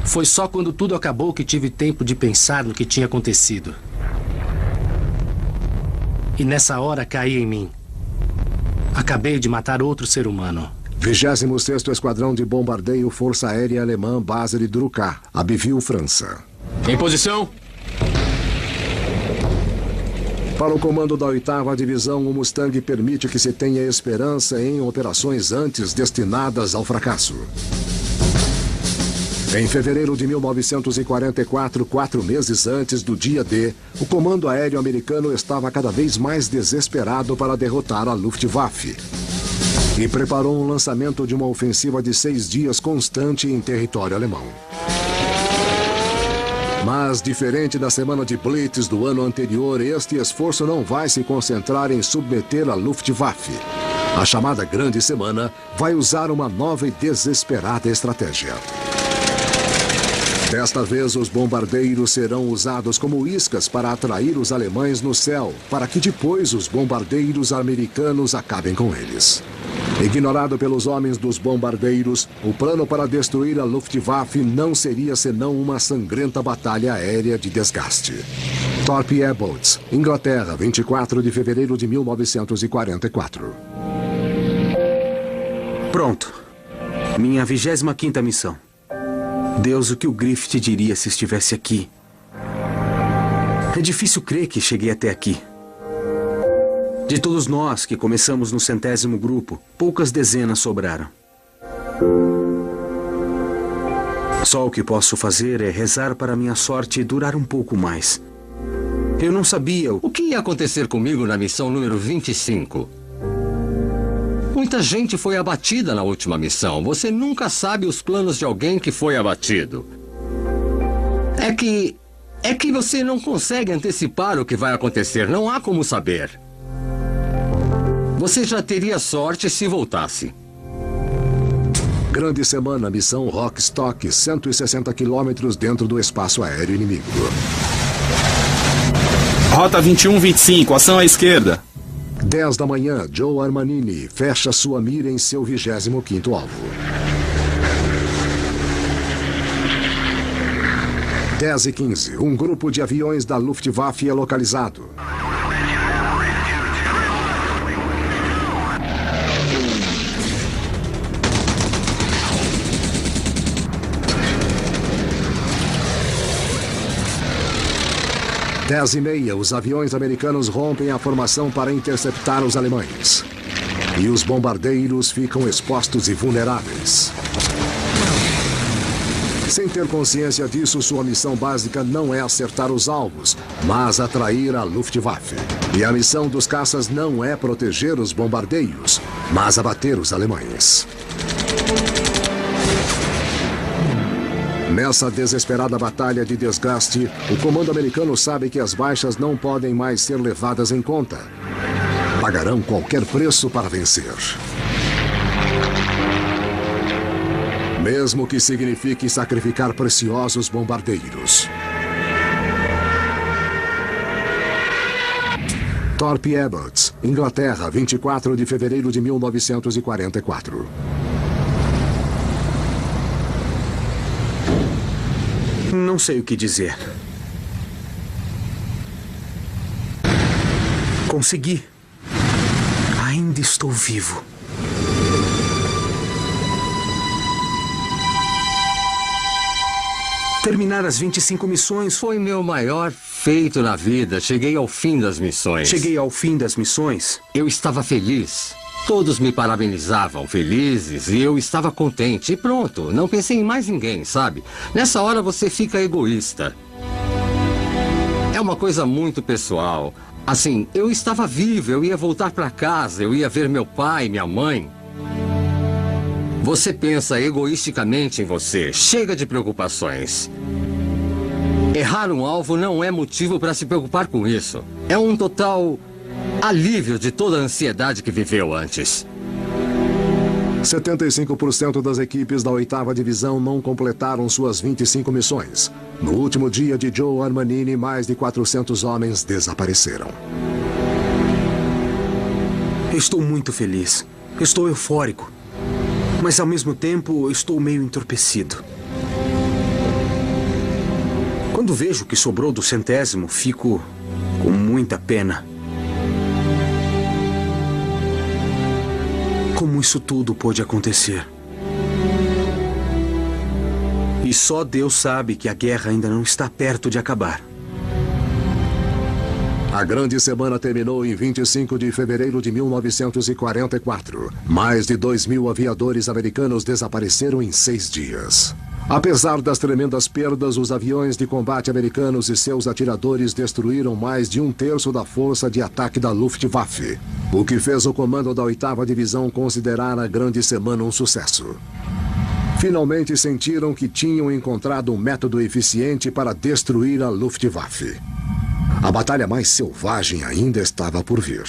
Foi só quando tudo acabou que tive tempo de pensar no que tinha acontecido. E nessa hora caí em mim. Acabei de matar outro ser humano. 26º Esquadrão de Bombardeio Força Aérea Alemã, base de Druká, Abbeville, França. Em posição. Para o comando da 8ª Divisão, o Mustang permite que se tenha esperança em operações antes destinadas ao fracasso. Em fevereiro de 1944, 4 meses antes do dia D, o comando aéreo americano estava cada vez mais desesperado para derrotar a Luftwaffe e preparou um lançamento de uma ofensiva de 6 dias constante em território alemão. Mas, diferente da semana de Blitz do ano anterior, este esforço não vai se concentrar em submeter a Luftwaffe. A chamada Grande Semana vai usar uma nova e desesperada estratégia. Desta vez, os bombardeiros serão usados como iscas para atrair os alemães no céu, para que depois os bombardeiros americanos acabem com eles. Ignorado pelos homens dos bombardeiros, o plano para destruir a Luftwaffe não seria senão uma sangrenta batalha aérea de desgaste. Thorpe Airboats, Inglaterra, 24 de fevereiro de 1944. Pronto. Minha 25ª missão. Deus, o que o Griffith diria se estivesse aqui? É difícil crer que cheguei até aqui. De todos nós que começamos no 100º grupo, poucas dezenas sobraram. Só o que posso fazer é rezar para minha sorte durar um pouco mais. Eu não sabia o que ia acontecer comigo na missão número 25. Muita gente foi abatida na última missão. Você nunca sabe os planos de alguém que foi abatido. É que você não consegue antecipar o que vai acontecer. Não há como saber. Você já teria sorte se voltasse. Grande Semana, missão Rockstock, 160 quilômetros dentro do espaço aéreo inimigo. Rota 2125, ação à esquerda. 10 da manhã, Joe Armanini fecha sua mira em seu 25º alvo. 10h15, um grupo de aviões da Luftwaffe é localizado. Dez e meia, os aviões americanos rompem a formação para interceptar os alemães. E os bombardeiros ficam expostos e vulneráveis. Sem ter consciência disso, sua missão básica não é acertar os alvos, mas atrair a Luftwaffe. E a missão dos caças não é proteger os bombardeiros, mas abater os alemães. Nessa desesperada batalha de desgaste, o comando americano sabe que as baixas não podem mais ser levadas em conta. Pagarão qualquer preço para vencer. Mesmo que signifique sacrificar preciosos bombardeiros. Thorpe Airboats, Inglaterra, 24 de fevereiro de 1944. Não sei o que dizer. Consegui. Ainda estou vivo. Terminar as 25 missões foi meu maior feito na vida. Cheguei ao fim das missões. Cheguei ao fim das missões? Eu estava feliz. Todos me parabenizavam, felizes, e eu estava contente. E pronto, não pensei em mais ninguém, sabe? Nessa hora você fica egoísta. É uma coisa muito pessoal. Assim, eu estava vivo, eu ia voltar para casa, eu ia ver meu pai, minha mãe. Você pensa egoisticamente em você. Chega de preocupações. Errar um alvo não é motivo para se preocupar com isso. É um total alívio de toda a ansiedade que viveu antes. 75% das equipes da 8ª Divisão não completaram suas 25 missões. No último dia de Joe Armanini, mais de 400 homens desapareceram. Estou muito feliz. Estou eufórico. Mas ao mesmo tempo, estou meio entorpecido. Quando vejo o que sobrou do 100º, fico com muita pena. Como isso tudo pôde acontecer? E só Deus sabe que a guerra ainda não está perto de acabar. A grande semana terminou em 25 de fevereiro de 1944. Mais de 2.000 aviadores americanos desapareceram em 6 dias. Apesar das tremendas perdas, os aviões de combate americanos e seus atiradores destruíram mais de 1/3 da força de ataque da Luftwaffe, o que fez o comando da 8ª Divisão considerar a grande semana um sucesso. Finalmente sentiram que tinham encontrado um método eficiente para destruir a Luftwaffe. A batalha mais selvagem ainda estava por vir.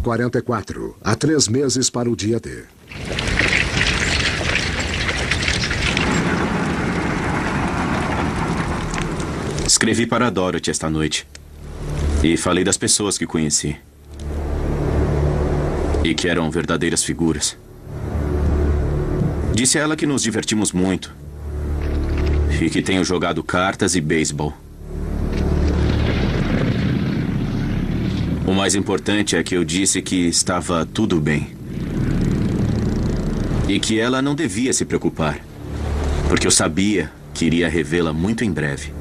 44, há 3 meses para o dia D. Escrevi para a Dorothy esta noite. E falei das pessoas que conheci. E que eram verdadeiras figuras. Disse a ela que nos divertimos muito. E que tenho jogado cartas e beisebol. O mais importante é que eu disse que estava tudo bem. E que ela não devia se preocupar. Porque eu sabia que iria revê-la muito em breve.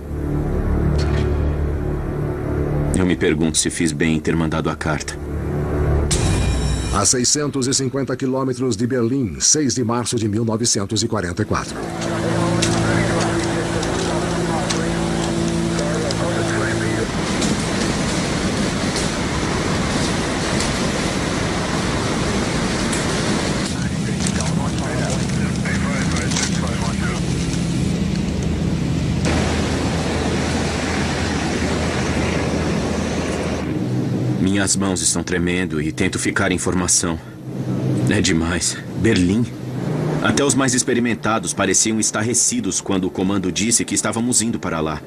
Eu me pergunto se fiz bem em ter mandado a carta. A 650 quilômetros de Berlim, 6 de março de 1944. Minhas mãos estão tremendo e tento ficar em formação. É demais. Berlim. Até os mais experimentados pareciam estarrecidos quando o comando disse que estávamos indo para lá.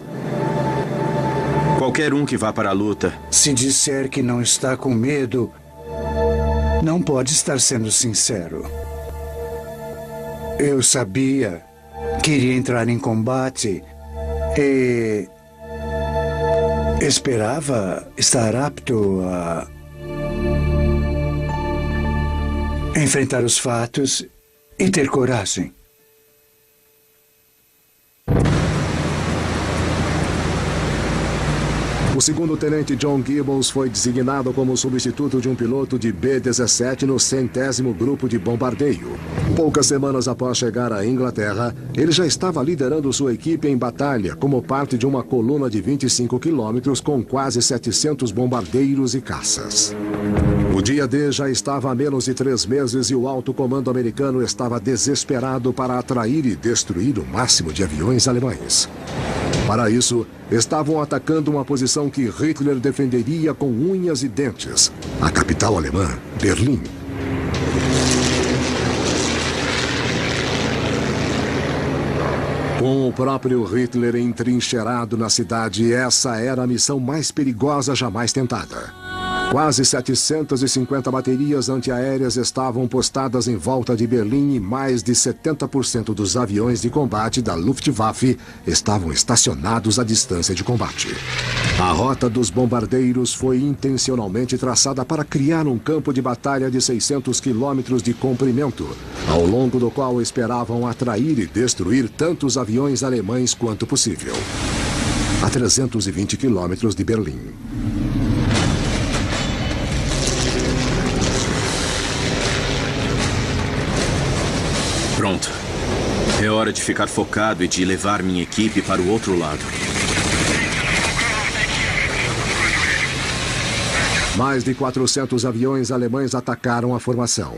Qualquer um que vá para a luta... Se disser que não está com medo, não pode estar sendo sincero. Eu sabia que iria entrar em combate e... esperava estar apto a enfrentar os fatos e ter coragem. O segundo-tenente John Gibbons foi designado como substituto de um piloto de B-17 no 100º Grupo de Bombardeio. Poucas semanas após chegar à Inglaterra, ele já estava liderando sua equipe em batalha como parte de uma coluna de 25 quilômetros com quase 700 bombardeiros e caças. O dia D já estava há menos de 3 meses e o alto comando americano estava desesperado para atrair e destruir o máximo de aviões alemães. Para isso, estavam atacando uma posição que Hitler defenderia com unhas e dentes, a capital alemã, Berlim. Com o próprio Hitler entrincheirado na cidade, essa era a missão mais perigosa jamais tentada. Quase 750 baterias antiaéreas estavam postadas em volta de Berlim e mais de 70% dos aviões de combate da Luftwaffe estavam estacionados à distância de combate. A rota dos bombardeiros foi intencionalmente traçada para criar um campo de batalha de 600 quilômetros de comprimento, ao longo do qual esperavam atrair e destruir tantos aviões alemães quanto possível. A 320 quilômetros de Berlim. Pronto. É hora de ficar focado e de levar minha equipe para o outro lado. Mais de 400 aviões alemães atacaram a formação.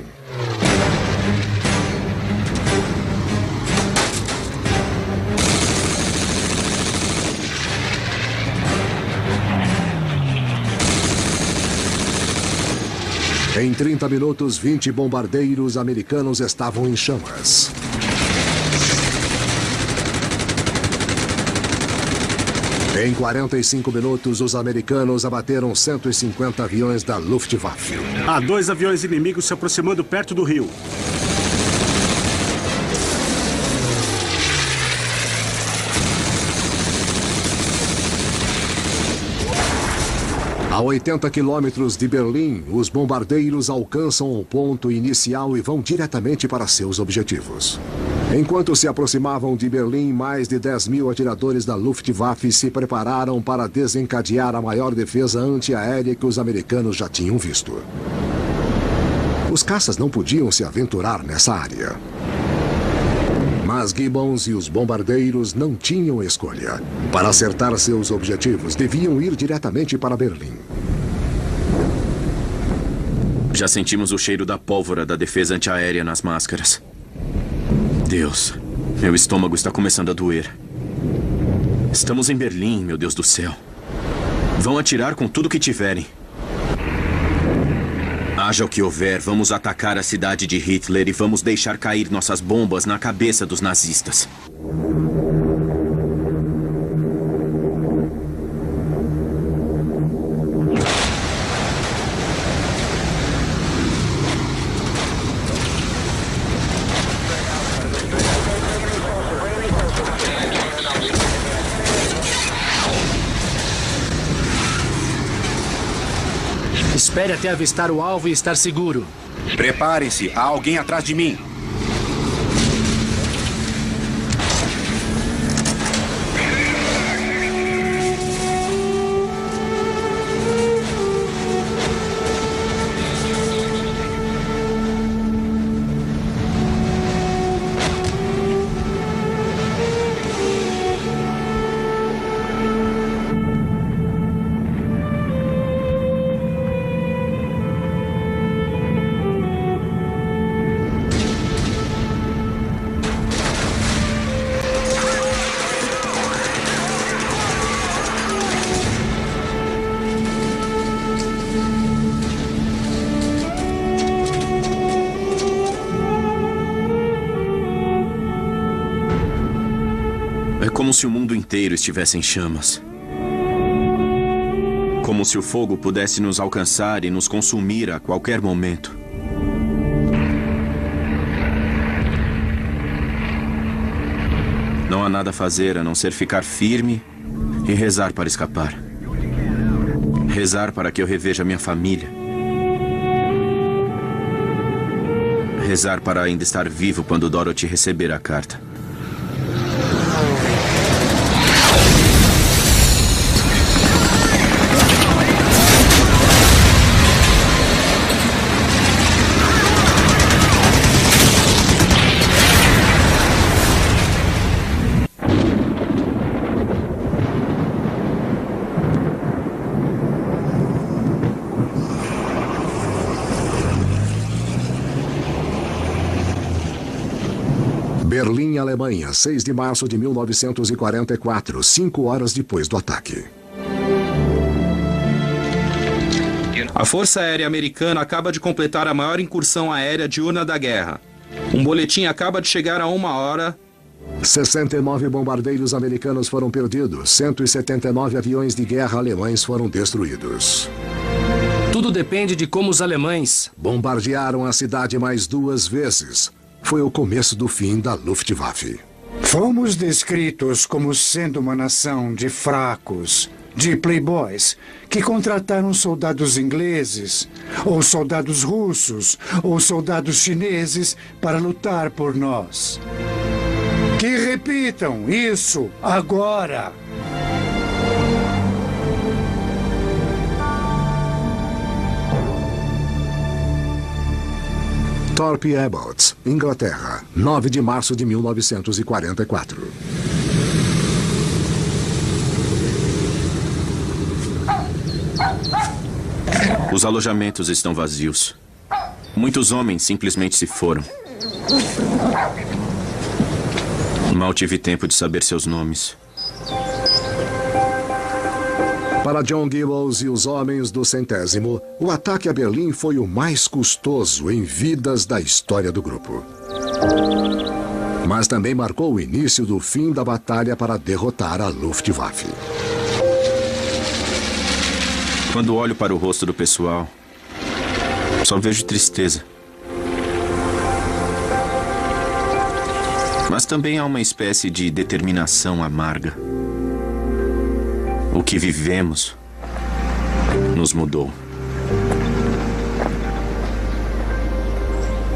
Em 30 minutos, 20 bombardeiros americanos estavam em chamas. Em 45 minutos, os americanos abateram 150 aviões da Luftwaffe. Há 2 aviões inimigos se aproximando perto do rio. A A 80 quilômetros de Berlim, os bombardeiros alcançam o ponto inicial e vão diretamente para seus objetivos. Enquanto se aproximavam de Berlim, mais de 10.000 atiradores da Luftwaffe se prepararam para desencadear a maior defesa antiaérea que os americanos já tinham visto. Os caças não podiam se aventurar nessa área. Mas Gibbons e os bombardeiros não tinham escolha. Para acertar seus objetivos, deviam ir diretamente para Berlim. Já sentimos o cheiro da pólvora da defesa antiaérea nas máscaras. Deus, meu estômago está começando a doer. Estamos em Berlim, meu Deus do céu. Vão atirar com tudo que tiverem. Haja o que houver, vamos atacar a cidade de Hitler e vamos deixar cair nossas bombas na cabeça dos nazistas. Espere até avistar o alvo e estar seguro. Preparem-se, há alguém atrás de mim. Como se o mundo inteiro estivesse em chamas. Como se o fogo pudesse nos alcançar e nos consumir a qualquer momento. Não há nada a fazer a não ser ficar firme e rezar para escapar. Rezar para que eu reveja minha família. Rezar para ainda estar vivo quando Dorothy receber a carta. Berlim, Alemanha, 6 de março de 1944, 5 horas depois do ataque. A Força Aérea Americana acaba de completar a maior incursão aérea diurna da guerra. Um boletim acaba de chegar a 1 hora. 69 bombardeiros americanos foram perdidos, 179 aviões de guerra alemães foram destruídos. Tudo depende de como os alemães bombardearam a cidade mais 2 vezes. Foi o começo do fim da Luftwaffe. Fomos descritos como sendo uma nação de fracos, de playboys, que contrataram soldados ingleses, ou soldados russos, ou soldados chineses para lutar por nós. Que repitam isso agora! Thorpe Abbott, Inglaterra, 9 de março de 1944. Os alojamentos estão vazios. Muitos homens simplesmente se foram. Mal tive tempo de saber seus nomes. Para John Gibbons e os homens do 100º, o ataque a Berlim foi o mais custoso em vidas da história do grupo. Mas também marcou o início do fim da batalha para derrotar a Luftwaffe. Quando olho para o rosto do pessoal, só vejo tristeza. Mas também há uma espécie de determinação amarga. O que vivemos nos mudou.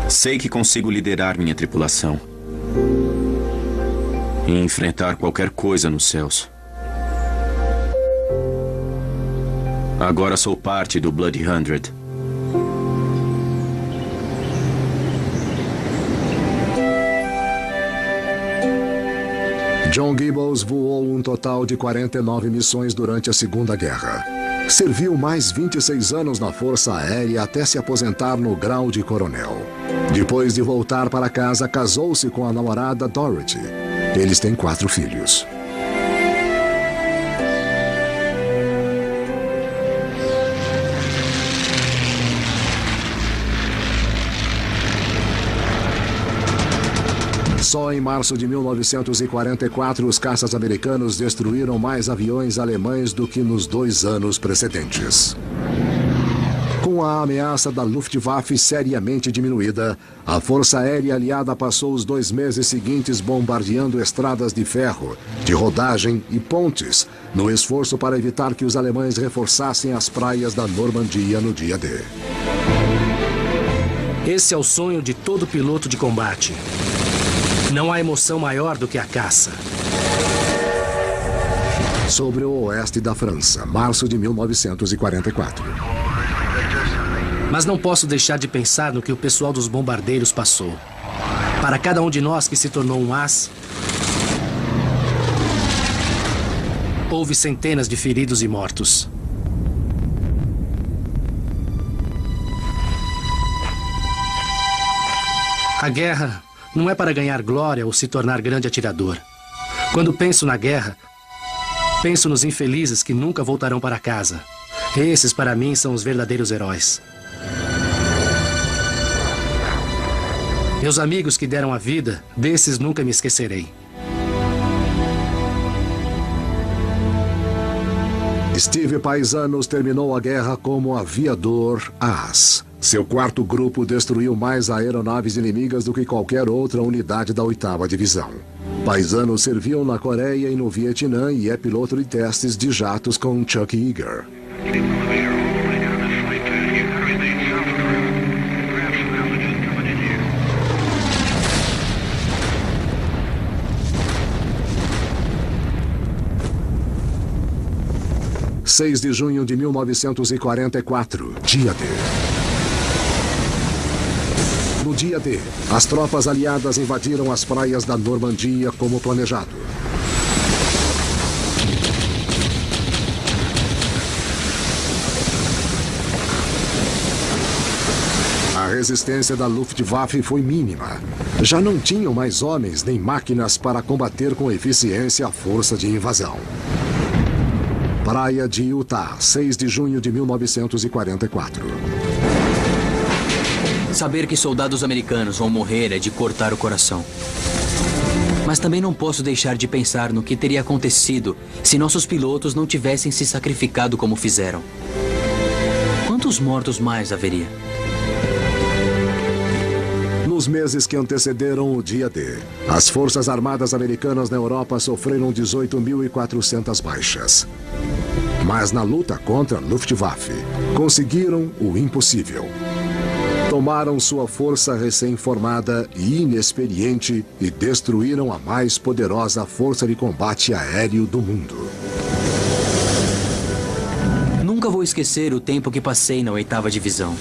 Sei que consigo liderar minha tripulação e enfrentar qualquer coisa nos céus. Agora sou parte do Blood 100. John Gibbles voou um total de 49 missões durante a Segunda Guerra. Serviu mais 26 anos na Força Aérea até se aposentar no grau de coronel. Depois de voltar para casa, casou-se com a namorada Dorothy. Eles têm 4 filhos. Só em março de 1944, os caças americanos destruíram mais aviões alemães do que nos 2 anos precedentes. Com a ameaça da Luftwaffe seriamente diminuída, a Força Aérea Aliada passou os 2 meses seguintes bombardeando estradas de ferro, de rodagem e pontes, no esforço para evitar que os alemães reforçassem as praias da Normandia no dia D. Esse é o sonho de todo piloto de combate. Não há emoção maior do que a caça. Sobre o oeste da França, março de 1944. Mas não posso deixar de pensar no que o pessoal dos bombardeiros passou. Para cada um de nós que se tornou um as, houve centenas de feridos e mortos. A guerra não é para ganhar glória ou se tornar grande atirador. Quando penso na guerra, penso nos infelizes que nunca voltarão para casa. Esses, para mim, são os verdadeiros heróis. Meus amigos que deram a vida, desses nunca me esquecerei. Steve Paisanos terminou a guerra como aviador as. Seu 4º grupo destruiu mais aeronaves inimigas do que qualquer outra unidade da 8ª Divisão. Paisanos serviu na Coreia e no Vietnã e é piloto de testes de jatos com Chuck Yeager. – 6 de junho de 1944, dia D. No dia D, as tropas aliadas invadiram as praias da Normandia como planejado. A resistência da Luftwaffe foi mínima. Já não tinham mais homens nem máquinas para combater com eficiência a força de invasão. Praia de Utah, 6 de junho de 1944. Saber que soldados americanos vão morrer é de cortar o coração. Mas também não posso deixar de pensar no que teria acontecido se nossos pilotos não tivessem se sacrificado como fizeram. Quantos mortos mais haveria? Nos meses que antecederam o dia D, as Forças Armadas Americanas na Europa sofreram 18.400 baixas. Mas na luta contra a Luftwaffe, conseguiram o impossível. Tomaram sua força recém-formada e inexperiente e destruíram a mais poderosa força de combate aéreo do mundo. Nunca vou esquecer o tempo que passei na 8ª Divisão,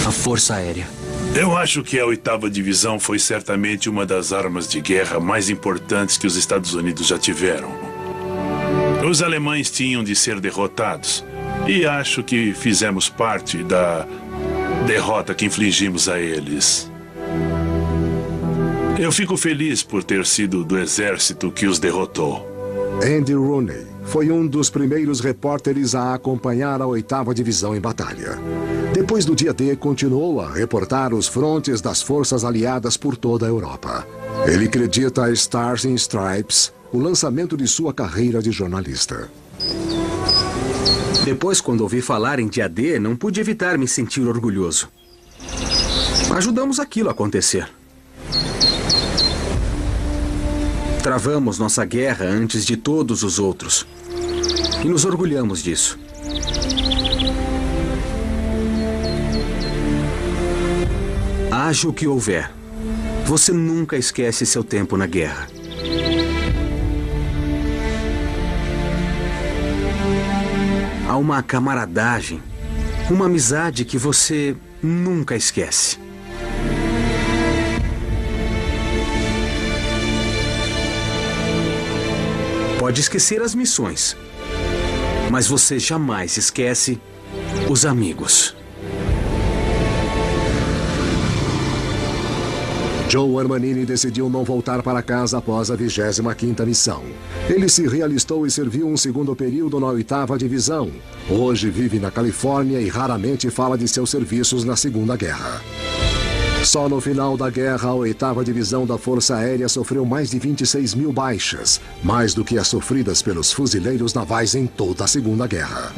a Força Aérea. Eu acho que a 8ª Divisão foi certamente uma das armas de guerra mais importantes que os Estados Unidos já tiveram. Os alemães tinham de ser derrotados, e acho que fizemos parte da derrota que infligimos a eles. Eu fico feliz por ter sido do exército que os derrotou. Andy Rooney foi um dos primeiros repórteres a acompanhar a 8ª Divisão em batalha. Depois do dia D, continuou a reportar os frontes das forças aliadas por toda a Europa. Ele acredita a Stars and Stripes, o lançamento de sua carreira de jornalista. Depois, quando ouvi falar em dia D, não pude evitar me sentir orgulhoso. Ajudamos aquilo a acontecer. Travamos nossa guerra antes de todos os outros. E nos orgulhamos disso. Haja o que houver, você nunca esquece seu tempo na guerra. Há uma camaradagem, uma amizade que você nunca esquece. Pode esquecer as missões, mas você jamais esquece os amigos. Joe Armanini decidiu não voltar para casa após a 25ª missão. Ele se realistou e serviu um segundo período na 8ª Divisão. Hoje vive na Califórnia e raramente fala de seus serviços na Segunda Guerra. Só no final da guerra, a 8ª Divisão da Força Aérea sofreu mais de 26 mil baixas, mais do que as sofridas pelos fuzileiros navais em toda a Segunda Guerra.